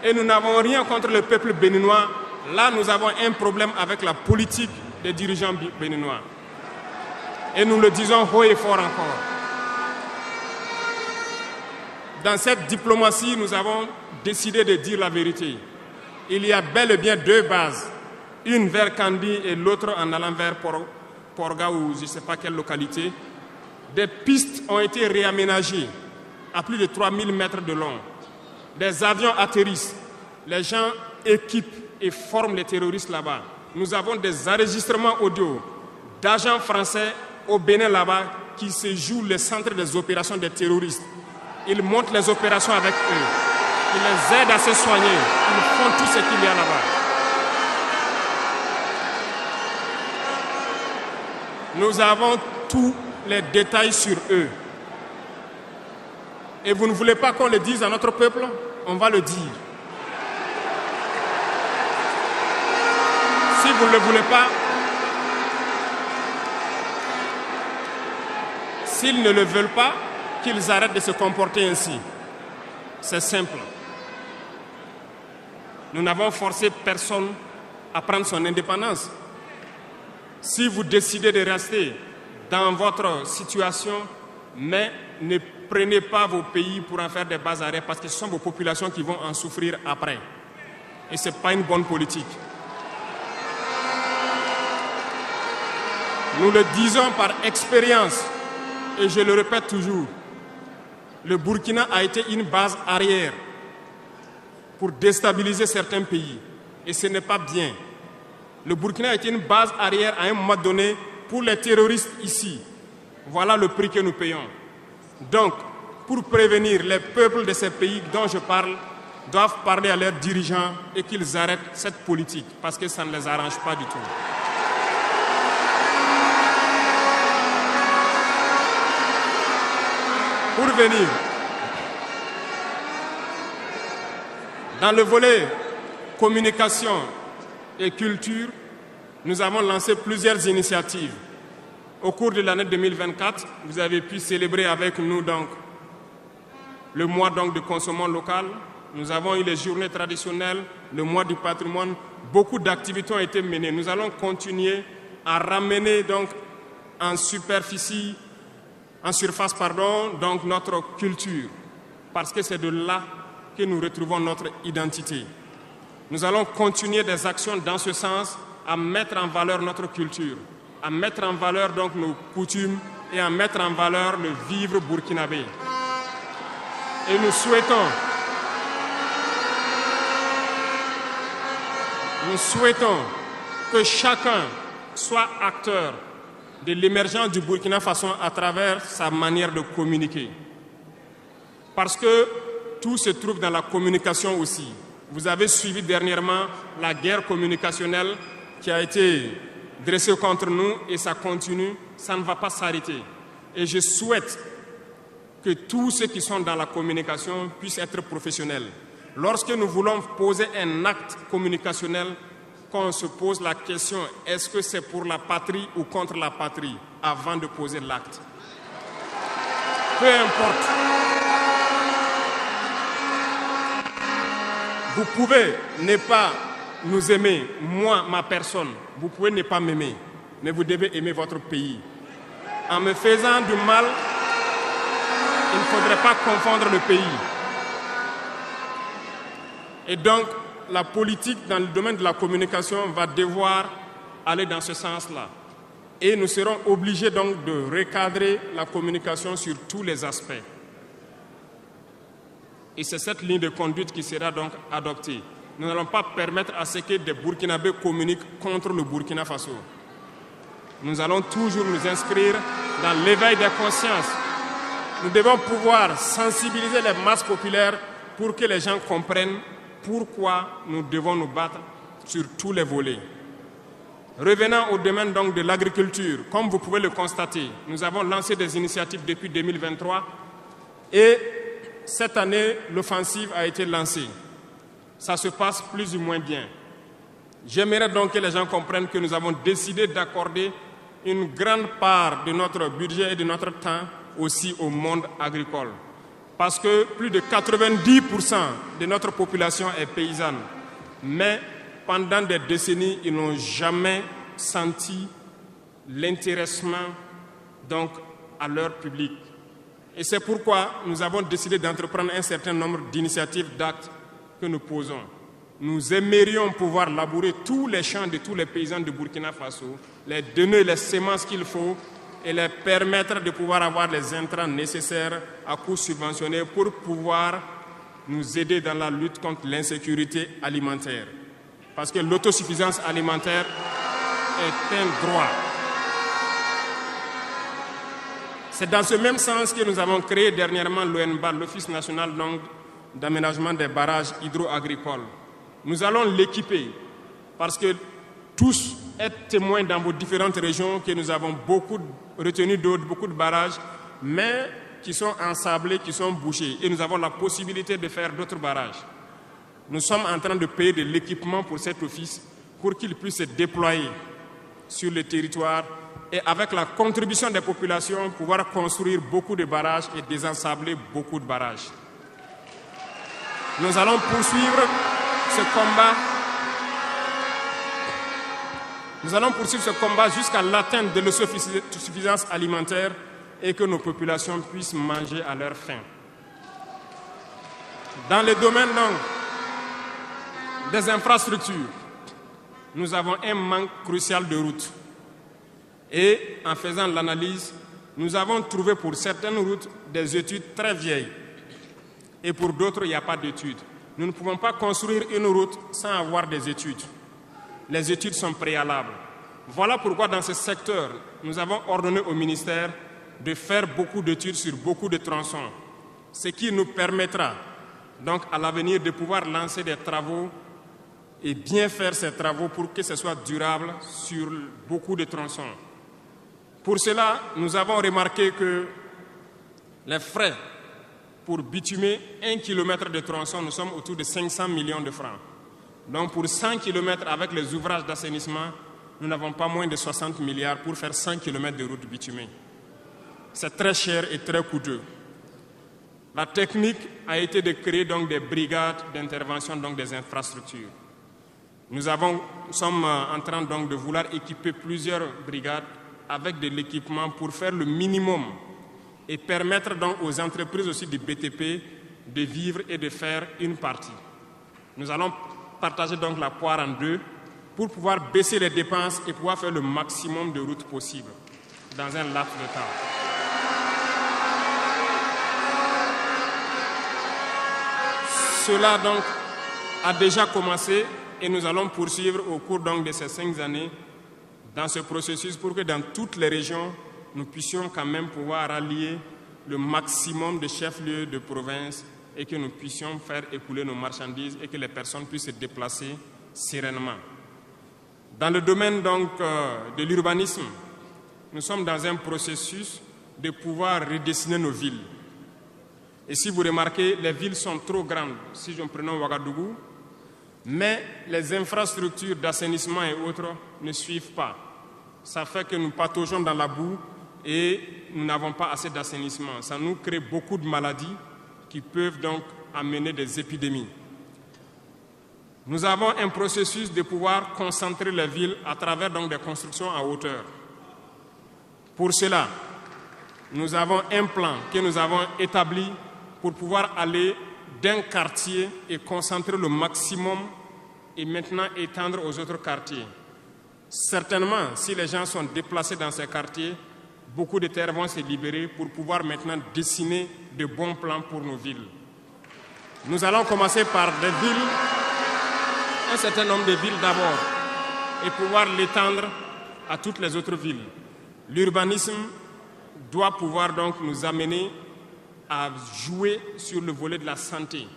Et nous n'avons rien contre le peuple béninois. Là, nous avons un problème avec la politique des dirigeants béninois. Et nous le disons haut et fort encore. Dans cette diplomatie, nous avons décidé de dire la vérité. Il y a bel et bien 2 bases. Une vers Kandi et l'autre en allant vers Porga ou je ne sais pas quelle localité. Des pistes ont été réaménagées à plus de 3000 mètres de long. Des avions atterrissent. Les gens équipent et forment les terroristes là-bas. Nous avons des enregistrements audio d'agents français au Bénin là-bas qui se jouent le centre des opérations des terroristes. Ils montent les opérations avec eux. Ils les aident à se soigner. Ils font tout ce qu'il y a là-bas. Nous avons tous les détails sur eux. Et vous ne voulez pas qu'on le dise à notre peuple? On va le dire. Si vous ne le voulez pas, s'ils ne le veulent pas, qu'ils arrêtent de se comporter ainsi. C'est simple. Nous n'avons forcé personne à prendre son indépendance. Si vous décidez de rester dans votre situation, mais ne prenez pas vos pays pour en faire des bases arrêts parce que ce sont vos populations qui vont en souffrir après. Et ce n'est pas une bonne politique. Nous le disons par expérience, et je le répète toujours, le Burkina a été une base arrière pour déstabiliser certains pays. Et ce n'est pas bien. Le Burkina a été une base arrière à un moment donné pour les terroristes ici. Voilà le prix que nous payons. Donc, pour prévenir les peuples de ces pays dont je parle, doivent parler à leurs dirigeants et qu'ils arrêtent cette politique parce que ça ne les arrange pas du tout. Pour venir, dans le volet communication et culture, nous avons lancé plusieurs initiatives. Au cours de l'année 2024, vous avez pu célébrer avec nous donc, le mois donc, de consommation locale. Nous avons eu les journées traditionnelles, le mois du patrimoine. Beaucoup d'activités ont été menées. Nous allons continuer à ramener donc, en surface, donc notre culture, parce que c'est de là que nous retrouvons notre identité. Nous allons continuer des actions dans ce sens, à mettre en valeur notre culture, à mettre en valeur donc nos coutumes et à mettre en valeur le vivre burkinabé. Et nous souhaitons que chacun soit acteur de l'émergence du Burkina Faso à travers sa manière de communiquer. Parce que tout se trouve dans la communication aussi. Vous avez suivi dernièrement la guerre communicationnelle qui a été dressée contre nous et ça continue, ça ne va pas s'arrêter. Et je souhaite que tous ceux qui sont dans la communication puissent être professionnels. Lorsque nous voulons poser un acte communicationnel, qu'on se pose la question, est-ce que c'est pour la patrie ou contre la patrie, avant de poser l'acte. Peu importe. Vous pouvez ne pas nous aimer, moi, ma personne. Vous pouvez ne pas m'aimer, mais vous devez aimer votre pays. En me faisant du mal, il ne faudrait pas confondre le pays. Et donc, la politique dans le domaine de la communication va devoir aller dans ce sens-là. Et nous serons obligés donc de recadrer la communication sur tous les aspects. Et c'est cette ligne de conduite qui sera donc adoptée. Nous n'allons pas permettre à ce que des Burkinabés communiquent contre le Burkina Faso. Nous allons toujours nous inscrire dans l'éveil des consciences. Nous devons pouvoir sensibiliser les masses populaires pour que les gens comprennent pourquoi nous devons nous battre sur tous les volets. Revenant au domaine donc de l'agriculture, comme vous pouvez le constater, nous avons lancé des initiatives depuis 2023 et cette année, l'offensive a été lancée. Ça se passe plus ou moins bien. J'aimerais donc que les gens comprennent que nous avons décidé d'accorder une grande part de notre budget et de notre temps aussi au monde agricole. Parce que plus de 90% de notre population est paysanne. Mais pendant des décennies, ils n'ont jamais senti l'intéressement donc à leur public. Et c'est pourquoi nous avons décidé d'entreprendre un certain nombre d'initiatives, d'actes que nous posons. Nous aimerions pouvoir labourer tous les champs de tous les paysans de Burkina Faso, les donner les semences qu'il faut et les permettre de pouvoir avoir les intrants nécessaires à coût subventionné pour pouvoir nous aider dans la lutte contre l'insécurité alimentaire. Parce que l'autosuffisance alimentaire est un droit. C'est dans ce même sens que nous avons créé dernièrement l'ONBA, l'Office national d'aménagement des barrages hydro-agricoles. Nous allons l'équiper parce que tous êtes témoins dans vos différentes régions que nous avons retenu d'eau, beaucoup de barrages, mais qui sont ensablés, qui sont bouchés. Et nous avons la possibilité de faire d'autres barrages. Nous sommes en train de payer de l'équipement pour cet office pour qu'il puisse se déployer sur le territoire et avec la contribution des populations, pouvoir construire beaucoup de barrages et désensabler beaucoup de barrages. Nous allons poursuivre ce combat. Nous allons poursuivre ce combat jusqu'à l'atteinte de l'autosuffisance alimentaire et que nos populations puissent manger à leur faim. Dans le domaine des infrastructures, nous avons un manque crucial de routes. Et en faisant l'analyse, nous avons trouvé pour certaines routes des études très vieilles. Et pour d'autres, il n'y a pas d'études. Nous ne pouvons pas construire une route sans avoir des études. Les études sont préalables. Voilà pourquoi dans ce secteur, nous avons ordonné au ministère de faire beaucoup d'études sur beaucoup de tronçons. Ce qui nous permettra donc à l'avenir de pouvoir lancer des travaux et bien faire ces travaux pour que ce soit durable sur beaucoup de tronçons. Pour cela, nous avons remarqué que les frais pour bitumer 1 km de tronçon, nous sommes autour de 500 millions de francs. Donc pour 100 km avec les ouvrages d'assainissement, nous n'avons pas moins de 60 milliards pour faire 100 km de route bitumée. C'est très cher et très coûteux. La technique a été de créer donc des brigades d'intervention, donc des infrastructures. Nous sommes en train donc de vouloir équiper plusieurs brigades avec de l'équipement pour faire le minimum et permettre donc aux entreprises aussi du BTP de vivre et de faire une partie. Nous allons partager donc la poire en deux pour pouvoir baisser les dépenses et pouvoir faire le maximum de routes possibles dans un laps de temps. Cela donc a déjà commencé et nous allons poursuivre au cours donc de ces 5 années dans ce processus pour que dans toutes les régions, nous puissions quand même pouvoir rallier le maximum de chefs-lieux de province et que nous puissions faire écouler nos marchandises et que les personnes puissent se déplacer sereinement. Dans le domaine donc de l'urbanisme, nous sommes dans un processus de pouvoir redessiner nos villes. Et si vous remarquez, les villes sont trop grandes, si je prends Ouagadougou, mais les infrastructures d'assainissement et autres ne suivent pas. Ça fait que nous pataugeons dans la boue et nous n'avons pas assez d'assainissement. Ça nous crée beaucoup de maladies qui peuvent donc amener des épidémies. Nous avons un processus de pouvoir concentrer les villes à travers donc des constructions en hauteur. Pour cela, nous avons un plan que nous avons établi pour pouvoir aller d'un quartier et concentrer le maximum et maintenant étendre aux autres quartiers. Certainement, si les gens sont déplacés dans ces quartiers, beaucoup de terres vont se libérer pour pouvoir maintenant dessiner de bons plans pour nos villes. Nous allons commencer par des villes, un certain nombre de villes d'abord, et pouvoir l'étendre à toutes les autres villes. L'urbanisme doit pouvoir donc nous amener à jouer sur le volet de la santé.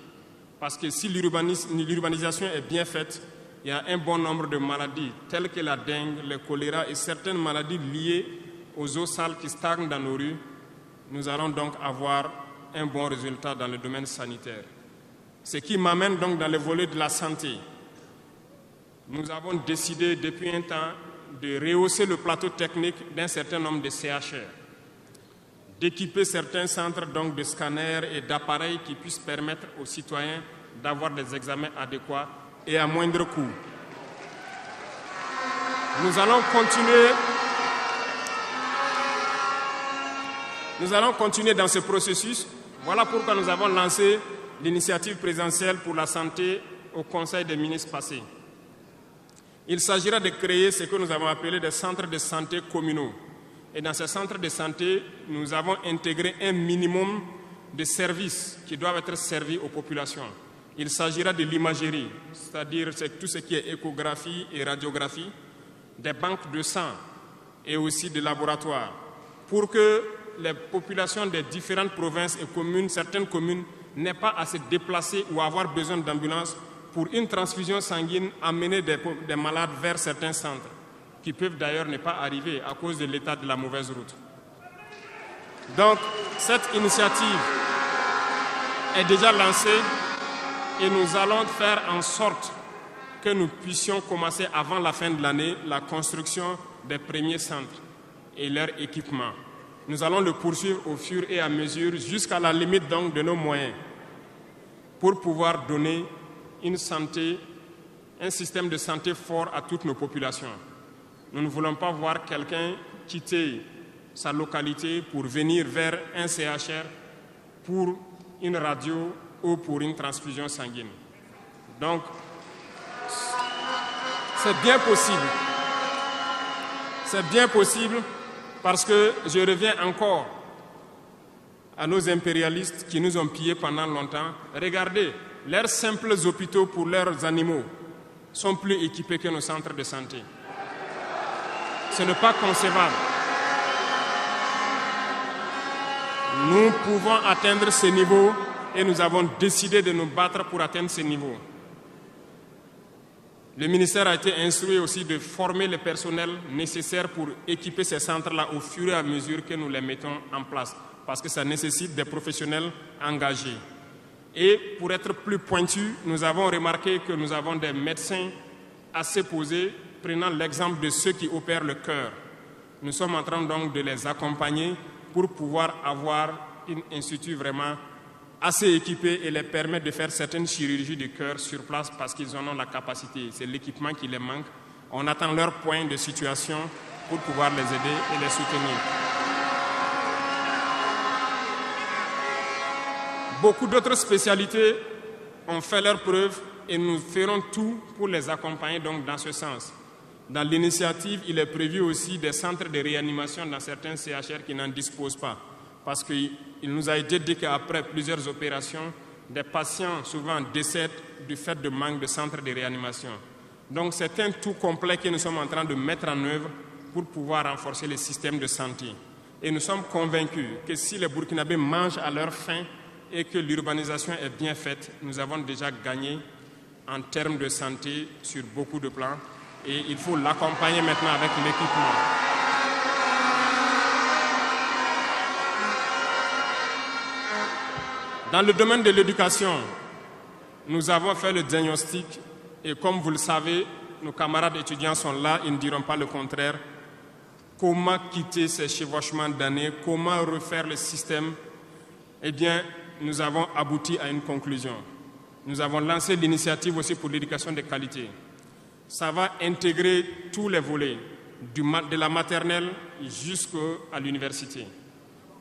Parce que si l'urbanisation est bien faite, il y a un bon nombre de maladies telles que la dengue, le choléra et certaines maladies liées aux eaux sales qui stagnent dans nos rues. Nous allons donc avoir un bon résultat dans le domaine sanitaire. Ce qui m'amène donc dans le volet de la santé. Nous avons décidé depuis un temps de rehausser le plateau technique d'un certain nombre de CHR, d'équiper certains centres donc de scanners et d'appareils qui puissent permettre aux citoyens d'avoir des examens adéquats et à moindre coût. Nous allons continuer dans ce processus. Voilà pourquoi nous avons lancé l'initiative présidentielle pour la santé au Conseil des ministres passé. Il s'agira de créer ce que nous avons appelé des centres de santé communaux. Et dans ces centres de santé, nous avons intégré un minimum de services qui doivent être servis aux populations. Il s'agira de l'imagerie, c'est-à-dire tout ce qui est échographie et radiographie, des banques de sang et aussi des laboratoires, pour que les populations des différentes provinces et communes, certaines communes, n'aient pas à se déplacer ou à avoir besoin d'ambulance pour une transfusion sanguine, amener des malades vers certains centres, qui peuvent d'ailleurs ne pas arriver à cause de l'état de la mauvaise route. Donc, cette initiative est déjà lancée et nous allons faire en sorte que nous puissions commencer avant la fin de l'année la construction des premiers centres et leur équipement. Nous allons le poursuivre au fur et à mesure jusqu'à la limite donc de nos moyens pour pouvoir donner une santé, un système de santé fort à toutes nos populations. Nous ne voulons pas voir quelqu'un quitter sa localité pour venir vers un CHR pour une radio ou pour une transfusion sanguine. Donc, c'est bien possible. C'est bien possible parce que je reviens encore à nos impérialistes qui nous ont pillés pendant longtemps. Regardez, leurs simples hôpitaux pour leurs animaux sont plus équipés que nos centres de santé. Ce n'est pas concevable. Nous pouvons atteindre ce niveau et nous avons décidé de nous battre pour atteindre ce niveau. Le ministère a été instruit aussi de former le personnel nécessaire pour équiper ces centres-là au fur et à mesure que nous les mettons en place, parce que ça nécessite des professionnels engagés. Et pour être plus pointu, nous avons remarqué que nous avons des médecins assez posés, prenant l'exemple de ceux qui opèrent le cœur. Nous sommes en train donc de les accompagner pour pouvoir avoir un institut vraiment assez équipé et les permettre de faire certaines chirurgies du cœur sur place parce qu'ils en ont la capacité. C'est l'équipement qui les manque. On attend leur point de situation pour pouvoir les aider et les soutenir. Beaucoup d'autres spécialités ont fait leurs preuves et nous ferons tout pour les accompagner donc dans ce sens. Dans l'initiative, il est prévu aussi des centres de réanimation dans certains CHR qui n'en disposent pas. Parce qu'il nous a été dit qu'après plusieurs opérations, des patients souvent décèdent du fait de manque de centres de réanimation. Donc c'est un tout complet que nous sommes en train de mettre en œuvre pour pouvoir renforcer le système de santé. Et nous sommes convaincus que si les Burkinabés mangent à leur faim et que l'urbanisation est bien faite, nous avons déjà gagné en termes de santé sur beaucoup de plans. Et il faut l'accompagner maintenant avec l'équipement. Dans le domaine de l'éducation, nous avons fait le diagnostic et comme vous le savez, nos camarades étudiants sont là, ils ne diront pas le contraire. Comment quitter ces chevauchements d'années, comment refaire le système? Eh bien, nous avons abouti à une conclusion. Nous avons lancé l'initiative aussi pour l'éducation de qualité. Ça va intégrer tous les volets, de la maternelle jusqu'à l'université.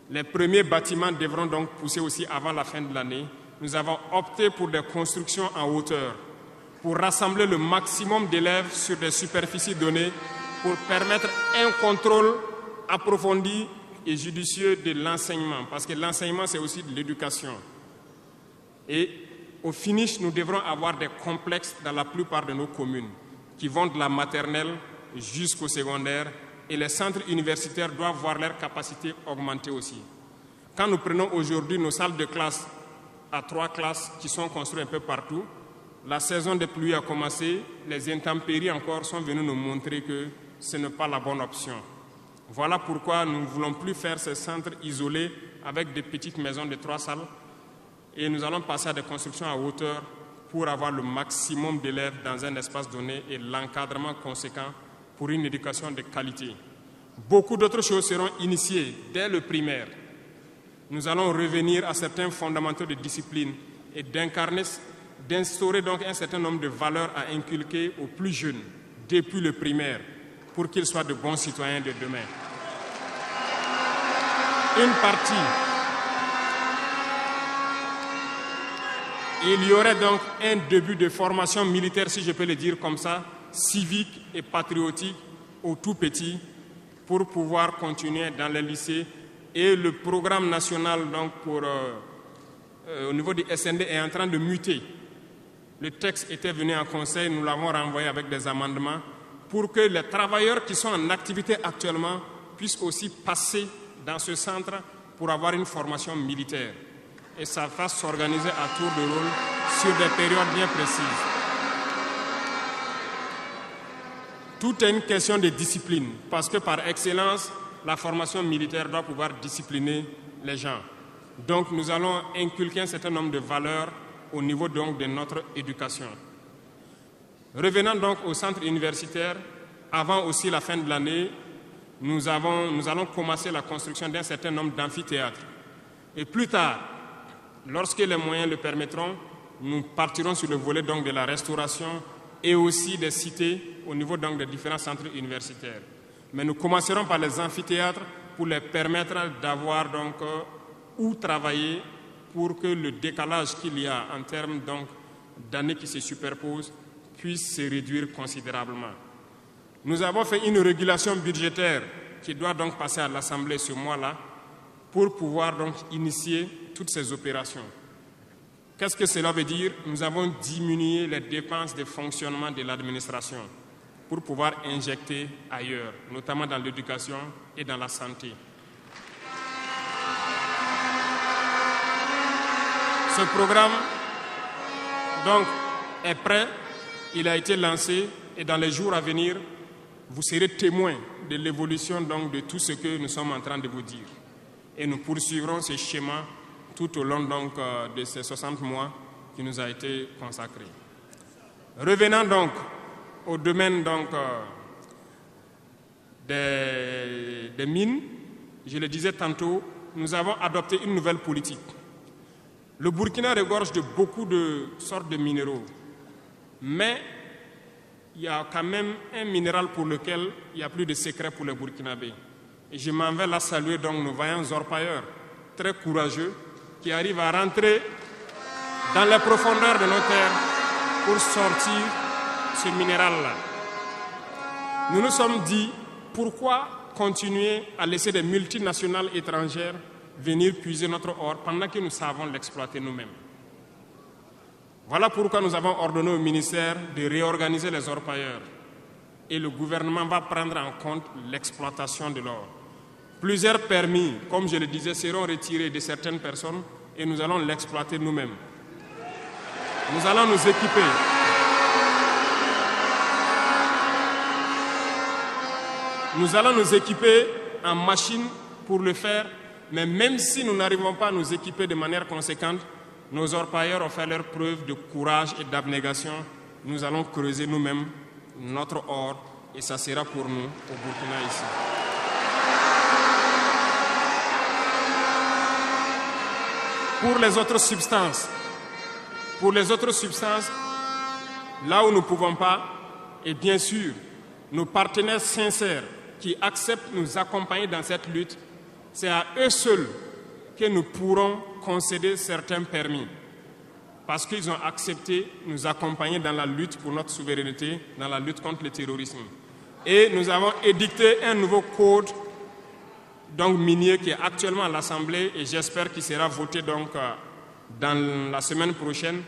Les premiers bâtiments devront donc pousser aussi avant la fin de l'année. Nous avons opté pour des constructions en hauteur, pour rassembler le maximum d'élèves sur des superficies données pour permettre un contrôle approfondi et judicieux de l'enseignement, parce que l'enseignement, c'est aussi de l'éducation. Et au finish, nous devrons avoir des complexes dans la plupart de nos communes, qui vont de la maternelle jusqu'au secondaire, et les centres universitaires doivent voir leur capacité augmenter aussi. Quand nous prenons aujourd'hui nos salles de classe à 3 classes qui sont construites un peu partout, la saison des pluies a commencé, les intempéries encore sont venues nous montrer que ce n'est pas la bonne option. Voilà pourquoi nous ne voulons plus faire ces centres isolés avec des petites maisons de 3 salles et nous allons passer à des constructions à hauteur pour avoir le maximum d'élèves dans un espace donné et l'encadrement conséquent pour une éducation de qualité. Beaucoup d'autres choses seront initiées dès le primaire. Nous allons revenir à certains fondamentaux de discipline et d'instaurer donc un certain nombre de valeurs à inculquer aux plus jeunes depuis le primaire pour qu'ils soient de bons citoyens de demain. Il y aurait donc un début de formation militaire, si je peux le dire comme ça, civique et patriotique au tout petit pour pouvoir continuer dans les lycées. Et le programme national donc au niveau du SND est en train de muter. Le texte était venu en conseil, nous l'avons renvoyé avec des amendements pour que les travailleurs qui sont en activité actuellement puissent aussi passer dans ce centre pour avoir une formation militaire. Et ça va s'organiser à tour de rôle sur des périodes bien précises. Tout est une question de discipline, parce que par excellence, la formation militaire doit pouvoir discipliner les gens. Donc nous allons inculquer un certain nombre de valeurs au niveau donc de notre éducation. Revenant donc au centre universitaire, avant aussi la fin de l'année, nous allons commencer la construction d'un certain nombre d'amphithéâtres. Et plus tard, lorsque les moyens le permettront, nous partirons sur le volet donc de la restauration et aussi des cités au niveau donc des différents centres universitaires. Mais nous commencerons par les amphithéâtres pour les permettre d'avoir donc où travailler pour que le décalage qu'il y a en termes donc d'années qui se superposent puisse se réduire considérablement. Nous avons fait une régulation budgétaire qui doit donc passer à l'Assemblée ce mois-là pour pouvoir donc initier toutes ces opérations. Qu'est-ce que cela veut dire? Nous avons diminué les dépenses de fonctionnement de l'administration pour pouvoir injecter ailleurs, notamment dans l'éducation et dans la santé. Ce programme donc, est prêt, il a été lancé et dans les jours à venir, vous serez témoins de l'évolution donc, de tout ce que nous sommes en train de vous dire. Et nous poursuivrons ce schéma tout au long donc, de ces 60 mois qui nous a été consacré. Revenant donc au domaine donc, des mines, je le disais tantôt, nous avons adopté une nouvelle politique. Le Burkina regorge de beaucoup de sortes de minéraux, mais il y a quand même un minéral pour lequel il n'y a plus de secret pour les Burkinabés. Et je m'en vais là saluer donc nos vaillants orpailleurs, très courageux, qui arrivent à rentrer dans les profondeurs de nos terres pour sortir ce minéral-là. Nous nous sommes dit, pourquoi continuer à laisser des multinationales étrangères venir puiser notre or pendant que nous savons l'exploiter nous-mêmes? Voilà pourquoi nous avons ordonné au ministère de réorganiser les orpailleurs. Et le gouvernement va prendre en compte l'exploitation de l'or. Plusieurs permis, comme je le disais, seront retirés de certaines personnes et nous allons l'exploiter nous-mêmes. Nous allons nous équiper. Nous allons nous équiper en machines pour le faire, mais même si nous n'arrivons pas à nous équiper de manière conséquente, nos orpailleurs ont fait leur preuve de courage et d'abnégation. Nous allons creuser nous-mêmes notre or et ça sera pour nous au Burkina ici. Pour les autres substances, là où nous ne pouvons pas, et bien sûr, nos partenaires sincères qui acceptent de nous accompagner dans cette lutte, c'est à eux seuls que nous pourrons concéder certains permis. Parce qu'ils ont accepté de nous accompagner dans la lutte pour notre souveraineté, dans la lutte contre le terrorisme. Et nous avons édicté un nouveau code donc, minier qui est actuellement à l'Assemblée et j'espère qu'il sera voté donc, dans la semaine prochaine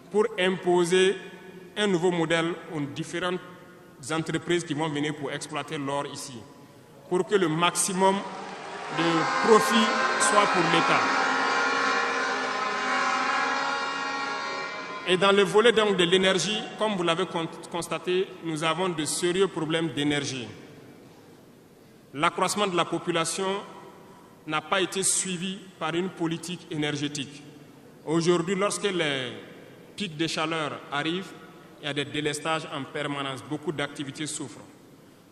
pour imposer un nouveau modèle aux différentes entreprises qui vont venir pour exploiter l'or ici, pour que le maximum de profit soit pour l'État. Et dans le volet donc, de l'énergie, comme vous l'avez constaté, nous avons de sérieux problèmes d'énergie. L'accroissement de la population n'a pas été suivi par une politique énergétique. Aujourd'hui, lorsque les pics de chaleur arrivent, il y a des délestages en permanence, beaucoup d'activités souffrent.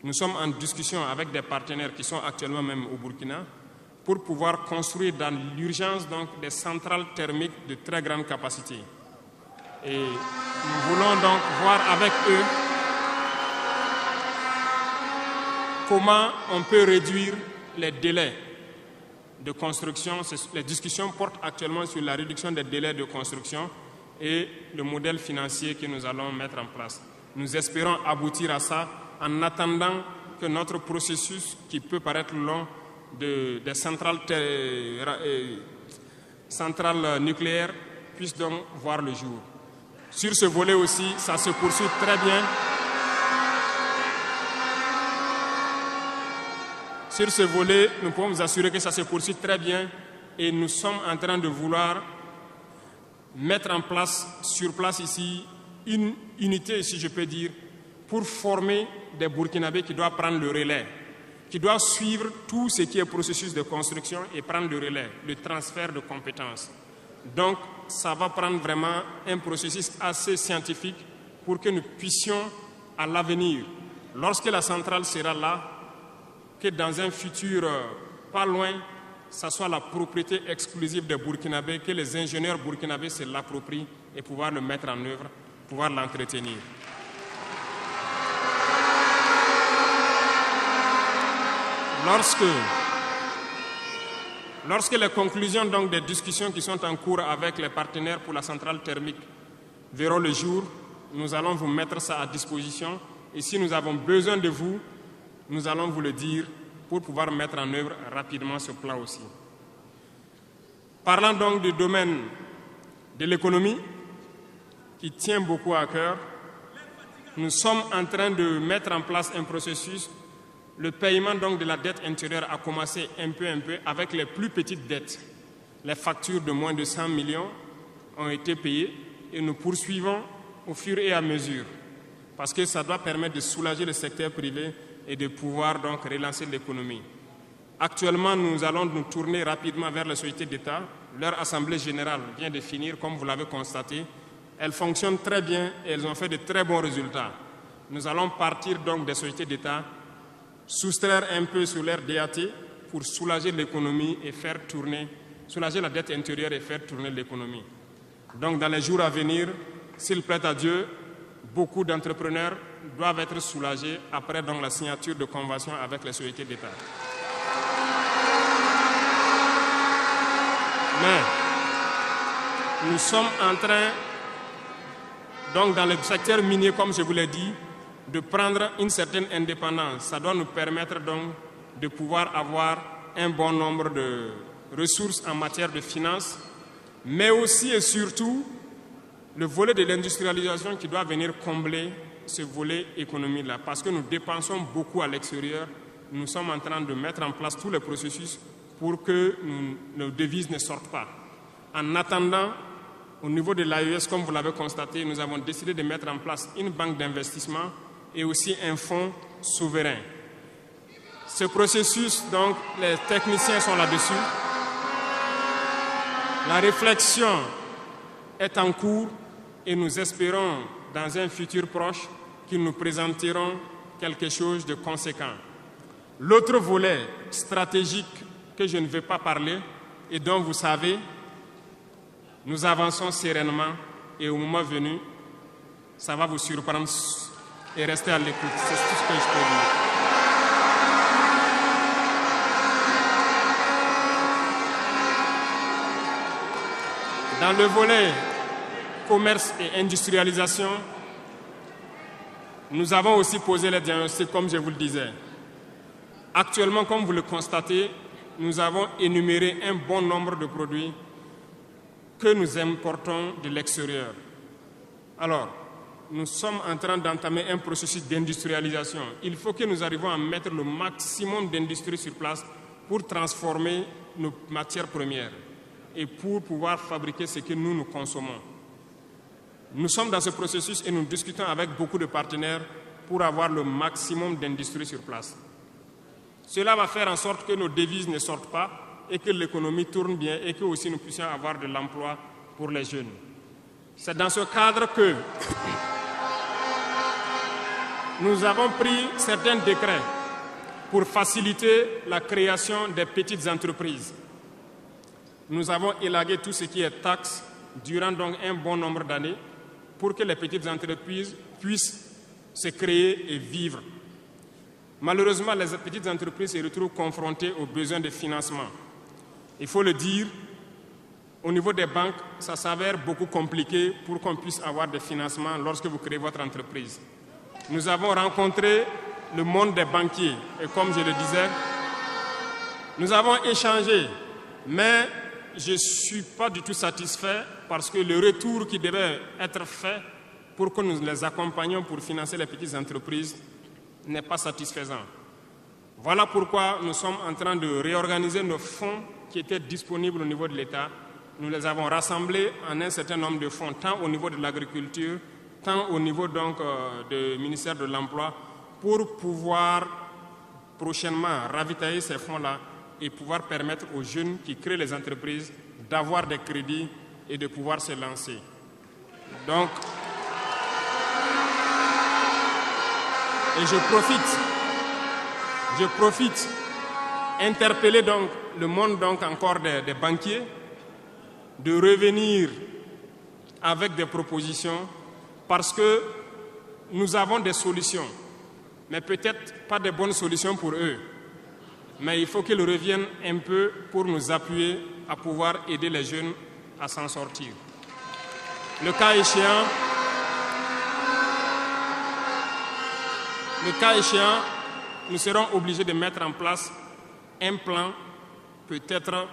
Nous sommes en discussion avec des partenaires qui sont actuellement même au Burkina pour pouvoir construire dans l'urgence donc des centrales thermiques de très grande capacité. Et nous voulons donc voir avec eux comment on peut réduire les délais de construction. Les discussions portent actuellement sur la réduction des délais de construction et le modèle financier que nous allons mettre en place. Nous espérons aboutir à ça en attendant que notre processus, qui peut paraître long, des centrales nucléaires, puisse donc voir le jour. Sur ce volet aussi, ça se poursuit très bien. Sur ce volet, nous pouvons vous assurer que ça se poursuit très bien et nous sommes en train de vouloir mettre en place, sur place ici, une unité, si je peux dire, pour former des Burkinabés qui doivent prendre le relais, qui doivent suivre tout ce qui est processus de construction et prendre le relais, le transfert de compétences. Donc, ça va prendre vraiment un processus assez scientifique pour que nous puissions, à l'avenir, lorsque la centrale sera là, que dans un futur pas loin, ça soit la propriété exclusive des Burkinabés, que les ingénieurs burkinabés se l'approprient et pouvoir le mettre en œuvre, pouvoir l'entretenir. Lorsque les conclusions donc, des discussions qui sont en cours avec les partenaires pour la centrale thermique verront le jour, nous allons vous mettre ça à disposition. Et si nous avons besoin de vous, nous allons vous le dire pour pouvoir mettre en œuvre rapidement ce plan aussi. Parlant donc du domaine de l'économie, qui tient beaucoup à cœur, nous sommes en train de mettre en place un processus. Le paiement donc de la dette intérieure a commencé un peu avec les plus petites dettes. Les factures de moins de 100 millions ont été payées et nous poursuivons au fur et à mesure parce que ça doit permettre de soulager le secteur privé et de pouvoir donc relancer l'économie. Actuellement, nous allons nous tourner rapidement vers les sociétés d'État. Leur assemblée générale vient de finir, comme vous l'avez constaté. Elles fonctionnent très bien et elles ont fait de très bons résultats. Nous allons partir donc des sociétés d'État, soustraire un peu sur leur DAT pour soulager l'économie et faire tourner, soulager la dette intérieure et faire tourner l'économie. Donc dans les jours à venir, s'il plaît à Dieu, beaucoup d'entrepreneurs doivent être soulagés après donc, la signature de conventions avec les sociétés d'État. Mais nous sommes en train, donc dans le secteur minier, comme je vous l'ai dit, de prendre une certaine indépendance. Ça doit nous permettre donc de pouvoir avoir un bon nombre de ressources en matière de finances, mais aussi et surtout le volet de l'industrialisation qui doit venir combler ce volet économie-là. Parce que nous dépensons beaucoup à l'extérieur, nous sommes en train de mettre en place tous les processus pour que nos devises ne sortent pas. En attendant, au niveau de l'AES, comme vous l'avez constaté, nous avons décidé de mettre en place une banque d'investissement et aussi un fonds souverain. Ce processus, donc, les techniciens sont là-dessus. La réflexion est en cours et nous espérons, dans un futur proche, qu'ils nous présenteront quelque chose de conséquent. L'autre volet stratégique que je ne vais pas parler et dont vous savez, nous avançons sereinement et au moment venu, ça va vous surprendre et rester à l'écoute. C'est tout ce que je peux dire. Dans le volet commerce et industrialisation, Nous avons aussi posé les diagnostics, comme je vous le disais. Actuellement, comme vous le constatez, nous avons énuméré un bon nombre de produits que nous importons de l'extérieur. Alors, nous sommes en train d'entamer un processus d'industrialisation. Il faut que nous arrivions à mettre le maximum d'industrie sur place pour transformer nos matières premières et pour pouvoir fabriquer ce que nous consommons. Nous sommes dans ce processus et nous discutons avec beaucoup de partenaires pour avoir le maximum d'industrie sur place. Cela va faire en sorte que nos devises ne sortent pas et que l'économie tourne bien et que aussi nous puissions avoir de l'emploi pour les jeunes. C'est dans ce cadre que nous avons pris certains décrets pour faciliter la création des petites entreprises. Nous avons élagué tout ce qui est taxes durant donc un bon nombre d'années pour que les petites entreprises puissent se créer et vivre. Malheureusement, les petites entreprises se retrouvent confrontées aux besoins de financement. Il faut le dire, au niveau des banques, ça s'avère beaucoup compliqué pour qu'on puisse avoir des financements lorsque vous créez votre entreprise. Nous avons rencontré le monde des banquiers et comme je le disais, nous avons échangé, mais je ne suis pas du tout satisfait parce que le retour qui devait être fait pour que nous les accompagnions pour financer les petites entreprises n'est pas satisfaisant. Voilà pourquoi nous sommes en train de réorganiser nos fonds qui étaient disponibles au niveau de l'État. Nous les avons rassemblés en un certain nombre de fonds, tant au niveau de l'agriculture, tant au niveau donc du ministère de l'Emploi, pour pouvoir prochainement ravitailler ces fonds-là et pouvoir permettre aux jeunes qui créent les entreprises d'avoir des crédits et de pouvoir se lancer. Donc, et je profite interpeller donc le monde donc encore des banquiers de revenir avec des propositions parce que nous avons des solutions, mais peut-être pas de bonnes solutions pour eux. Mais il faut qu'ils reviennent un peu pour nous appuyer à pouvoir aider les jeunes à s'en sortir. Le cas échéant, nous serons obligés de mettre en place un plan, peut-être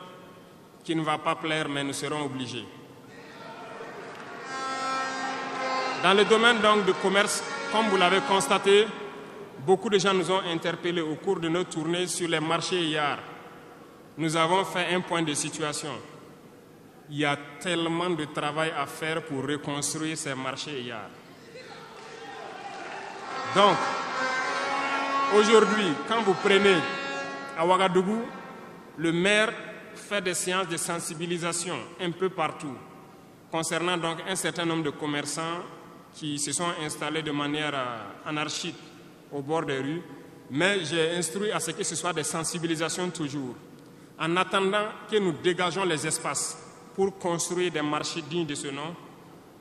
qui ne va pas plaire, mais nous serons obligés. Dans le domaine donc du commerce, comme vous l'avez constaté, beaucoup de gens nous ont interpellés au cours de nos tournées sur les marchés hier. Nous avons fait un point de situation. Il y a tellement de travail à faire pour reconstruire ces marchés hier. Donc, aujourd'hui, quand vous prenez à Ouagadougou, le maire fait des séances de sensibilisation un peu partout, concernant donc un certain nombre de commerçants qui se sont installés de manière anarchique au bord des rues, mais j'ai instruit à ce que ce soit des sensibilisations toujours, en attendant que nous dégageons les espaces pour construire des marchés dignes de ce nom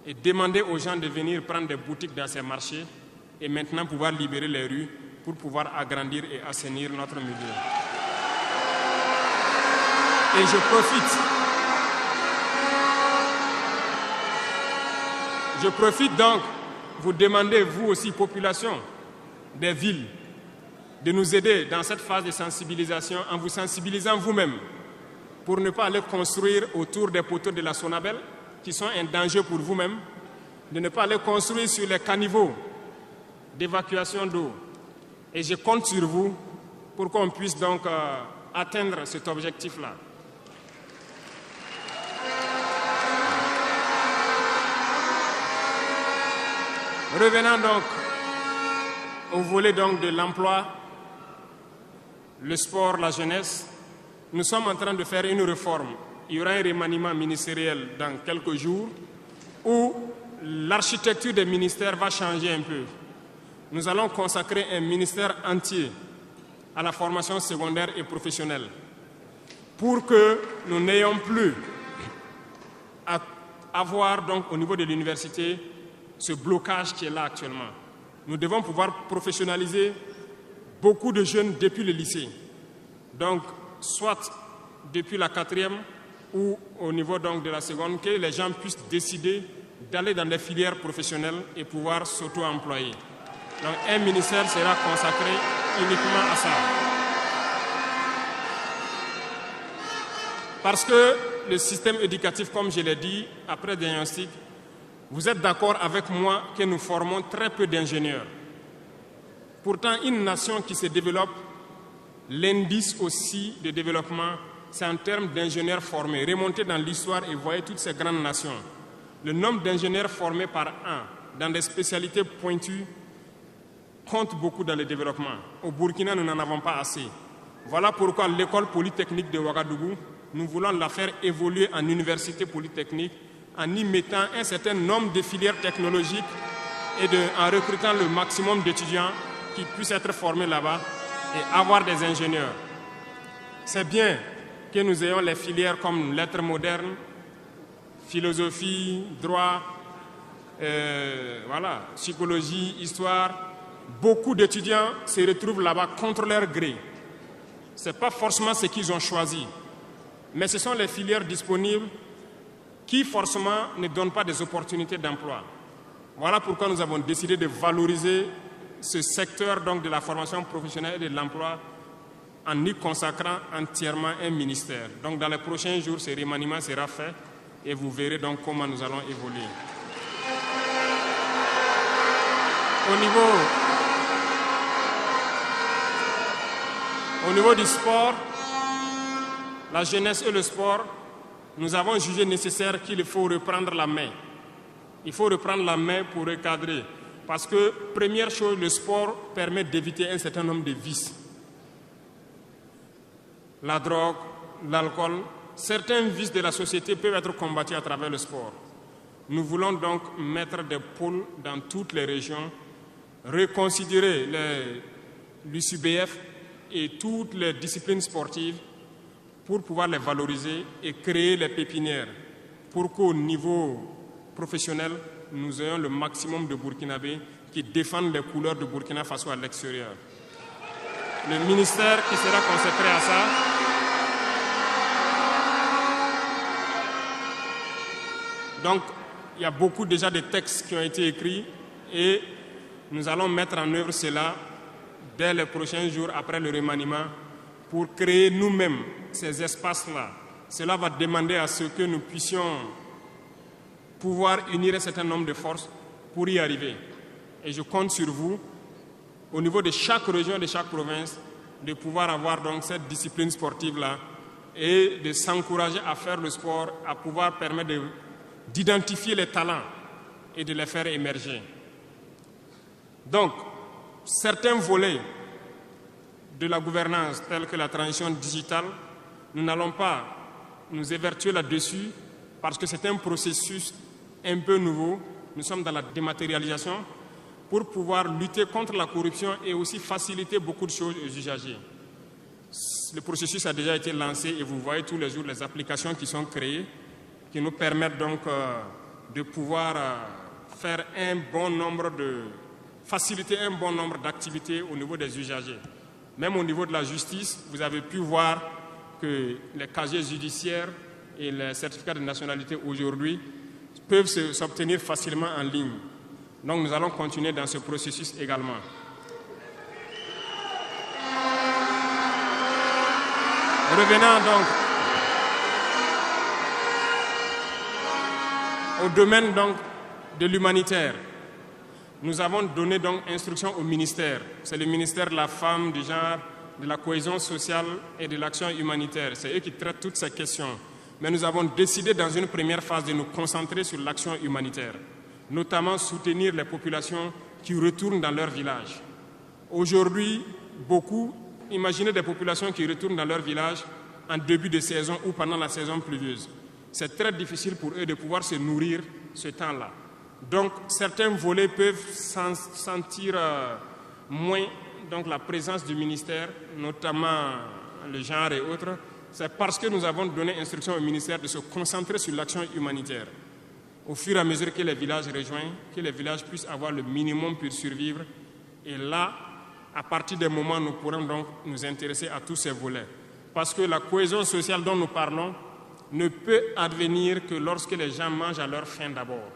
et demander aux gens de venir prendre des boutiques dans ces marchés et maintenant pouvoir libérer les rues pour pouvoir agrandir et assainir notre milieu. Et je profite donc vous demander, vous aussi, population des villes, de nous aider dans cette phase de sensibilisation en vous sensibilisant vous-même pour ne pas aller construire autour des poteaux de la Sonabel qui sont un danger pour vous-même, de ne pas aller construire sur les caniveaux d'évacuation d'eau. Et je compte sur vous pour qu'on puisse donc atteindre cet objectif-là. Revenant donc au volet donc de l'emploi, le sport, la jeunesse, nous sommes en train de faire une réforme. Il y aura un remaniement ministériel dans quelques jours où l'architecture des ministères va changer un peu. Nous allons consacrer un ministère entier à la formation secondaire et professionnelle pour que nous n'ayons plus à avoir donc au niveau de l'université ce blocage qui est là actuellement. Nous devons pouvoir professionnaliser beaucoup de jeunes depuis le lycée. Donc, soit depuis la 4e ou au niveau donc de la seconde, que les gens puissent décider d'aller dans des filières professionnelles et pouvoir s'auto-employer. Donc un ministère sera consacré uniquement à ça. Parce que le système éducatif, comme je l'ai dit, après diagnostic, vous êtes d'accord avec moi que nous formons très peu d'ingénieurs. Pourtant, une nation qui se développe, l'indice aussi de développement, c'est en termes d'ingénieurs formés. Remontez dans l'histoire et voyez toutes ces grandes nations. Le nombre d'ingénieurs formés par an dans des spécialités pointues compte beaucoup dans le développement. Au Burkina, nous n'en avons pas assez. Voilà pourquoi l'école polytechnique de Ouagadougou, nous voulons la faire évoluer en université polytechnique en y mettant un certain nombre de filières technologiques et en recrutant le maximum d'étudiants qui puissent être formés là-bas et avoir des ingénieurs. C'est bien que nous ayons les filières comme lettres modernes, philosophie, droit, psychologie, histoire. Beaucoup d'étudiants se retrouvent là-bas contre leur gré. Ce n'est pas forcément ce qu'ils ont choisi, mais ce sont les filières disponibles qui forcément ne donnent pas des opportunités d'emploi. Voilà pourquoi nous avons décidé de valoriser ce secteur donc, de la formation professionnelle et de l'emploi en y consacrant entièrement un ministère. Donc dans les prochains jours, ce remaniement sera fait et vous verrez donc comment nous allons évoluer. Au niveau du sport, la jeunesse et le sport, nous avons jugé nécessaire qu'il faut reprendre la main. Il faut reprendre la main pour recadrer. Parce que, première chose, le sport permet d'éviter un certain nombre de vices. La drogue, l'alcool, certains vices de la société peuvent être combattus à travers le sport. Nous voulons donc mettre des pôles dans toutes les régions, reconsidérer l'UCBF et toutes les disciplines sportives pour pouvoir les valoriser et créer les pépinières pour qu'au niveau professionnel, nous ayons le maximum de Burkinabés qui défendent les couleurs de Burkina Faso à l'extérieur. Le ministère qui sera consacré à ça donc, il y a beaucoup déjà de textes qui ont été écrits et nous allons mettre en œuvre cela dès les prochains jours après le remaniement pour créer nous-mêmes ces espaces-là. Cela va demander à ce que nous puissions pouvoir unir un certain nombre de forces pour y arriver. Et je compte sur vous, au niveau de chaque région, de chaque province, de pouvoir avoir donc cette discipline sportive-là et de s'encourager à faire le sport, à pouvoir permettre d'identifier les talents et de les faire émerger. Donc, certains volets de la gouvernance, tels que la transition digitale, nous n'allons pas nous évertuer là-dessus parce que c'est un processus un peu nouveau. Nous sommes dans la dématérialisation pour pouvoir lutter contre la corruption et aussi faciliter beaucoup de choses aux usagers. Le processus a déjà été lancé et vous voyez tous les jours les applications qui sont créées qui nous permettent donc de pouvoir faire faciliter un bon nombre d'activités au niveau des usagers. Même au niveau de la justice, vous avez pu voir que les casiers judiciaires et les certificats de nationalité aujourd'hui peuvent s'obtenir facilement en ligne. Donc nous allons continuer dans ce processus également. Revenant donc au domaine donc de l'humanitaire, nous avons donné donc instruction au ministère. C'est le ministère de la Femme, du Genre, de la Cohésion sociale et de l'action humanitaire. C'est eux qui traitent toutes ces questions. Mais nous avons décidé dans une première phase de nous concentrer sur l'action humanitaire, notamment soutenir les populations qui retournent dans leur village. Aujourd'hui, imaginez des populations qui retournent dans leur village en début de saison ou pendant la saison pluvieuse. C'est très difficile pour eux de pouvoir se nourrir ce temps-là. Donc, certains volets peuvent sentir moins donc, la présence du ministère, notamment le genre et autres. C'est parce que nous avons donné instruction au ministère de se concentrer sur l'action humanitaire. Au fur et à mesure que les villages rejoignent, que les villages puissent avoir le minimum pour survivre. Et là, à partir des moments, nous pourrons donc nous intéresser à tous ces volets. Parce que la cohésion sociale dont nous parlons ne peut advenir que lorsque les gens mangent à leur faim d'abord.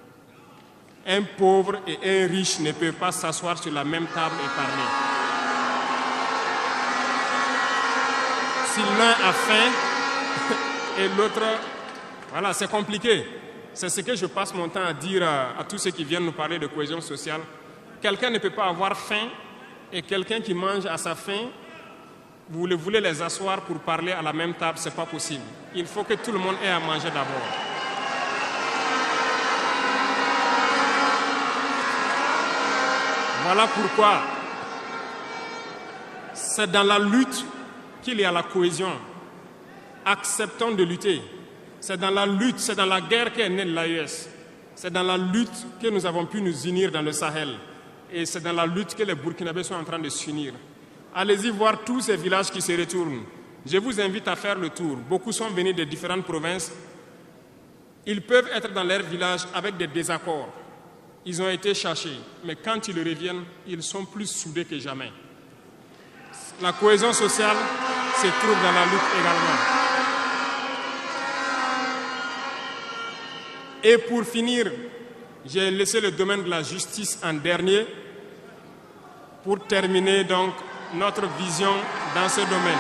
Un pauvre et un riche ne peuvent pas s'asseoir sur la même table et parler. Si l'un a faim et l'autre... Voilà, c'est compliqué. C'est ce que je passe mon temps à dire à tous ceux qui viennent nous parler de cohésion sociale. Quelqu'un ne peut pas avoir faim et quelqu'un qui mange à sa faim, vous voulez les asseoir pour parler à la même table, ce n'est pas possible. Il faut que tout le monde ait à manger d'abord. Voilà pourquoi c'est dans la lutte qu'il y a la cohésion. Acceptons de lutter. C'est dans la lutte, c'est dans la guerre qu'est née l'AES. C'est dans la lutte que nous avons pu nous unir dans le Sahel. Et c'est dans la lutte que les Burkinabés sont en train de s'unir. Allez-y voir tous ces villages qui se retournent. Je vous invite à faire le tour. Beaucoup sont venus de différentes provinces. Ils peuvent être dans leur village avec des désaccords. Ils ont été cherchés. Mais quand ils reviennent, ils sont plus soudés que jamais. La cohésion sociale se trouve dans la lutte également. Et pour finir, j'ai laissé le domaine de la justice en dernier pour terminer donc notre vision dans ce domaine.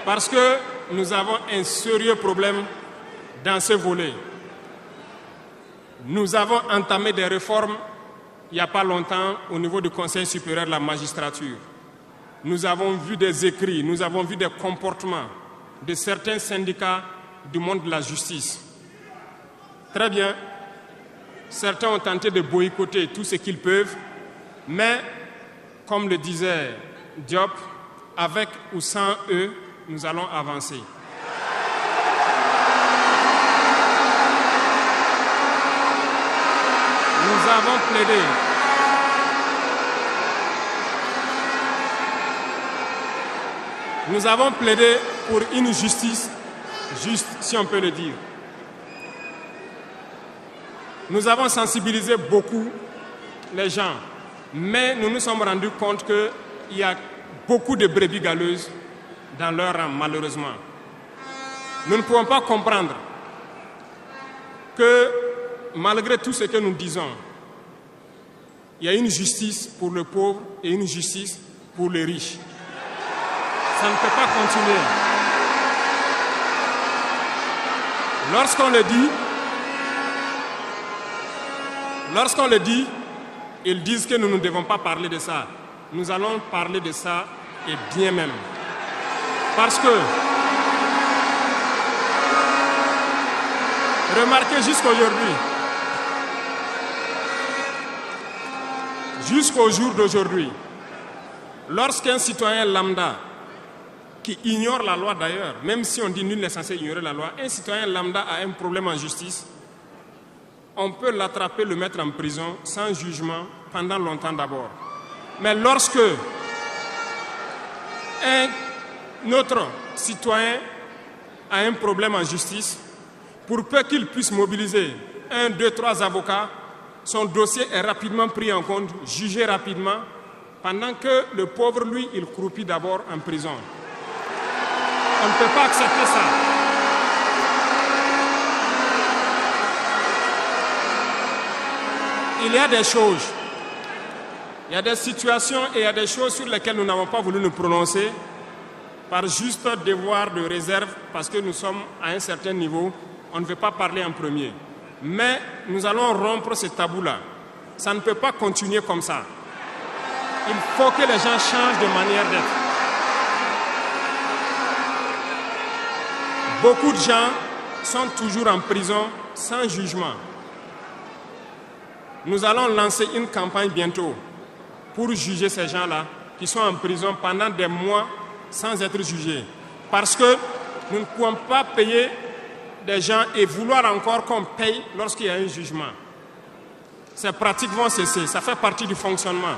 Parce que nous avons un sérieux problème dans ce volet. Nous avons entamé des réformes il n'y a pas longtemps au niveau du Conseil supérieur de la magistrature. Nous avons vu des écrits, nous avons vu des comportements de certains syndicats du monde de la justice. Très bien, certains ont tenté de boycotter tout ce qu'ils peuvent, mais comme le disait Diop, avec ou sans eux, nous allons avancer. Nous avons plaidé. Nous avons plaidé pour une justice juste, si on peut le dire. Nous avons sensibilisé beaucoup les gens, mais nous nous sommes rendus compte qu'il y a beaucoup de brebis galeuses dans leur rang, malheureusement. Nous ne pouvons pas comprendre que malgré tout ce que nous disons, il y a une justice pour le pauvre et une justice pour les riches. Ça ne peut pas continuer. Lorsqu'on le dit, ils disent que nous ne devons pas parler de ça. Nous allons parler de ça et bien même. Parce que, remarquez jusqu'au jour d'aujourd'hui, lorsqu'un citoyen lambda qui ignore la loi d'ailleurs, même si on dit nul n'est censé ignorer la loi, un citoyen lambda a un problème en justice, on peut l'attraper, le mettre en prison sans jugement pendant longtemps d'abord. Mais lorsque un autre citoyen a un problème en justice, pour peu qu'il puisse mobiliser 1, 2, 3 avocats, son dossier est rapidement pris en compte, jugé rapidement, pendant que le pauvre, lui, il croupit d'abord en prison. On ne peut pas accepter ça. Il y a des choses, il y a des situations et il y a des choses sur lesquelles nous n'avons pas voulu nous prononcer par juste devoir de réserve, parce que nous sommes à un certain niveau, on ne veut pas parler en premier. Mais nous allons rompre ce tabou-là. Ça ne peut pas continuer comme ça. Il faut que les gens changent de manière d'être. Beaucoup de gens sont toujours en prison sans jugement. Nous allons lancer une campagne bientôt pour juger ces gens-là qui sont en prison pendant des mois sans être jugés. Parce que nous ne pouvons pas payer des gens et vouloir encore qu'on paye lorsqu'il y a un jugement. Ces pratiques vont cesser, ça fait partie du fonctionnement.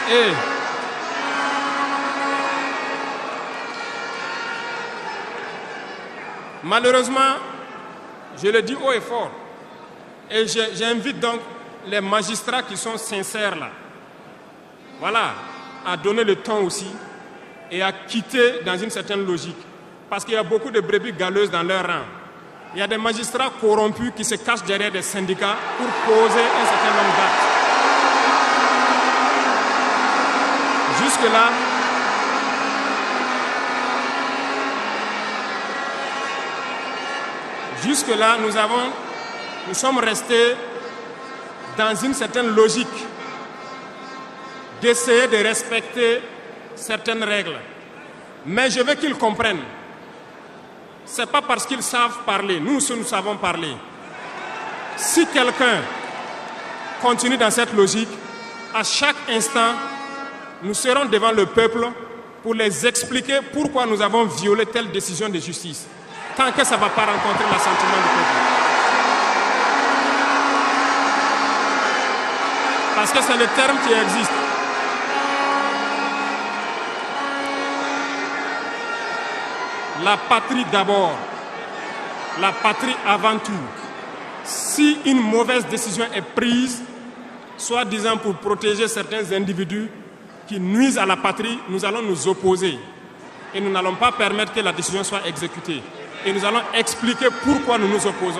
Et malheureusement, je le dis haut et fort, et j'invite donc les magistrats qui sont sincères là, voilà, à donner le temps aussi et à quitter dans une certaine logique. Parce qu'il y a beaucoup de brebis galeuses dans leur rang. Il y a des magistrats corrompus qui se cachent derrière des syndicats pour poser un certain nombre d'actes. Jusque-là, nous sommes restés dans une certaine logique d'essayer de respecter certaines règles. Mais je veux qu'ils comprennent. Ce n'est pas parce qu'ils savent parler. Nous savons parler. Si quelqu'un continue dans cette logique, à chaque instant, nous serons devant le peuple pour les expliquer pourquoi nous avons violé telle décision de justice. Tant que ça ne va pas rencontrer l'assentiment du peuple. Parce que c'est le terme qui existe. La patrie d'abord, la patrie avant tout. Si une mauvaise décision est prise, soi-disant pour protéger certains individus qui nuisent à la patrie, nous allons nous opposer. Et nous n'allons pas permettre que la décision soit exécutée. Et nous allons expliquer pourquoi nous nous opposons.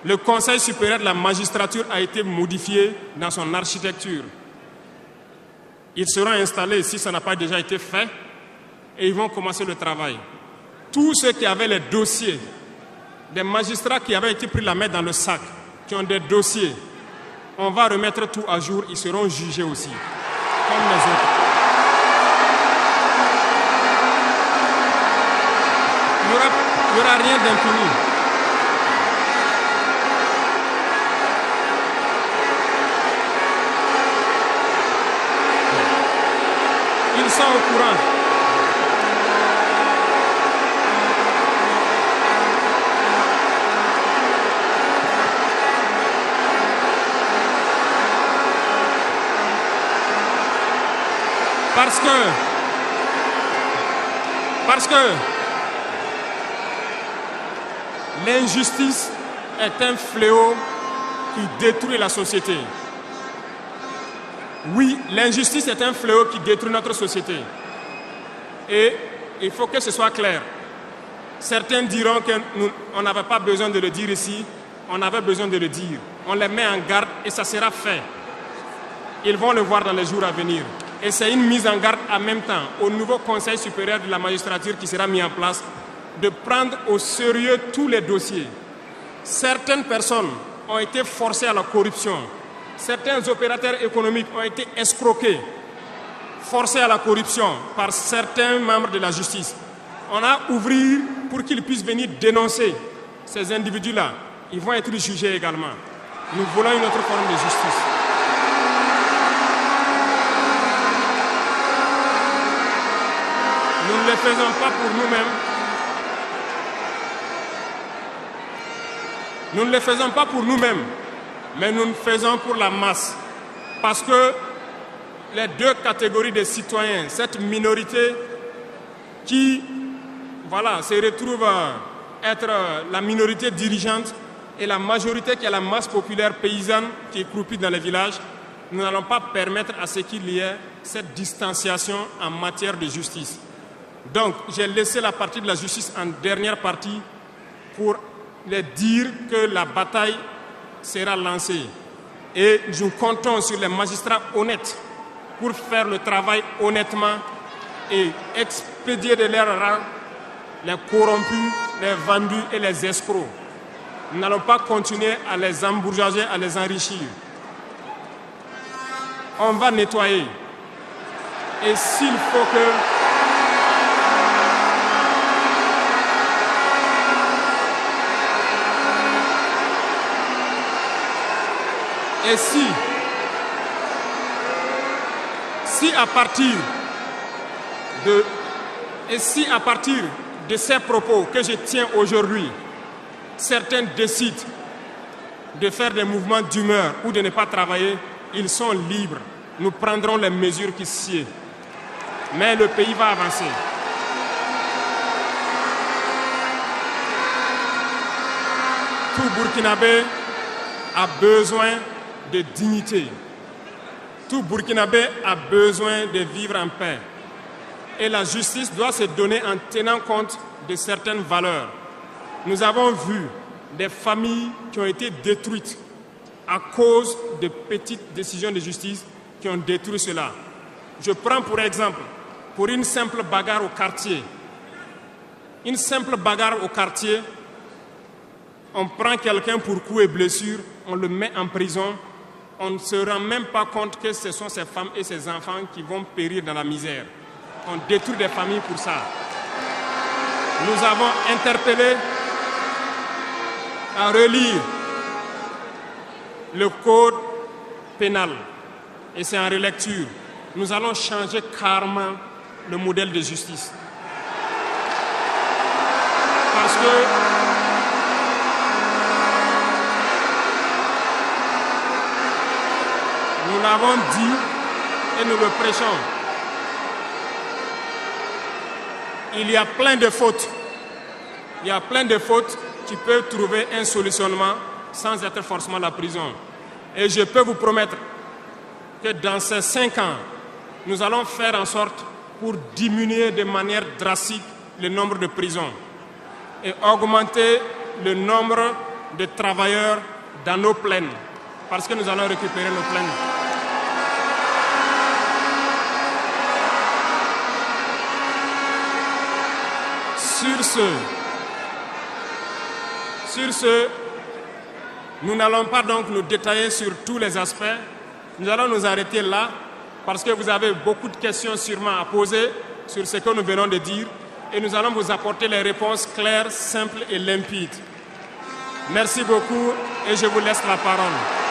Le Conseil supérieur de la magistrature a été modifié dans son architecture. Ils seront installés, si ça n'a pas déjà été fait, et ils vont commencer le travail. Tous ceux qui avaient les dossiers, des magistrats qui avaient été pris la main dans le sac, qui ont des dossiers, on va remettre tout à jour, ils seront jugés aussi, comme les autres. Il n'y aura rien d'infini. Ils sont au courant. Parce que l'injustice est un fléau qui détruit la société. Oui, l'injustice est un fléau qui détruit notre société. Et il faut que ce soit clair. Certains diront qu'on n'avait pas besoin de le dire ici, on avait besoin de le dire. On les met en garde et ça sera fait. Ils vont le voir dans les jours à venir. Et c'est une mise en garde en même temps au nouveau Conseil supérieur de la magistrature qui sera mis en place de prendre au sérieux tous les dossiers. Certaines personnes ont été forcées à la corruption. Certains opérateurs économiques ont été escroqués, forcés à la corruption par certains membres de la justice. On a ouvert pour qu'ils puissent venir dénoncer ces individus-là. Ils vont être jugés également. Nous voulons une autre forme de justice. Nous ne le faisons pas pour nous-mêmes. Nous ne le faisons pas pour nous-mêmes, mais nous le faisons pour la masse. Parce que les deux catégories de citoyens, cette minorité qui se retrouve être la minorité dirigeante et la majorité qui est la masse populaire paysanne qui est croupie dans les villages, nous n'allons pas permettre à ce qu'il y ait cette distanciation en matière de justice. Donc, j'ai laissé la partie de la justice en dernière partie pour les dire que la bataille sera lancée. Et nous comptons sur les magistrats honnêtes pour faire le travail honnêtement et expédier de leur rang les corrompus, les vendus et les escrocs. Nous n'allons pas continuer à les embourgeoiser, à les enrichir. On va nettoyer. Et s'il faut que Et si à partir de ces propos que je tiens aujourd'hui, certains décident de faire des mouvements d'humeur ou de ne pas travailler, ils sont libres. Nous prendrons les mesures qui sied. Mais le pays va avancer. Tout Burkinabé a besoin de dignité. Tout Burkinabé a besoin de vivre en paix. Et la justice doit se donner en tenant compte de certaines valeurs. Nous avons vu des familles qui ont été détruites à cause de petites décisions de justice qui ont détruit cela. Je prends pour exemple, pour une simple bagarre au quartier. Une simple bagarre au quartier, on prend quelqu'un pour coups et blessures, on le met en prison, on ne se rend même pas compte que ce sont ces femmes et ces enfants qui vont périr dans la misère. On détruit des familles pour ça. Nous avons interpellé à relire le code pénal et c'est en relecture. Nous allons changer carrément le modèle de justice. Parce que nous l'avons dit et nous le prêchons. Il y a plein de fautes. Il y a plein de fautes qui peuvent trouver un solutionnement sans être forcément la prison. Et je peux vous promettre que dans ces 5 ans, nous allons faire en sorte pour diminuer de manière drastique le nombre de prisons et augmenter le nombre de travailleurs dans nos plaines, parce que nous allons récupérer nos plaines. Sur ce, nous n'allons pas donc nous détailler sur tous les aspects. Nous allons nous arrêter là parce que vous avez beaucoup de questions sûrement à poser sur ce que nous venons de dire et nous allons vous apporter les réponses claires, simples et limpides. Merci beaucoup et je vous laisse la parole.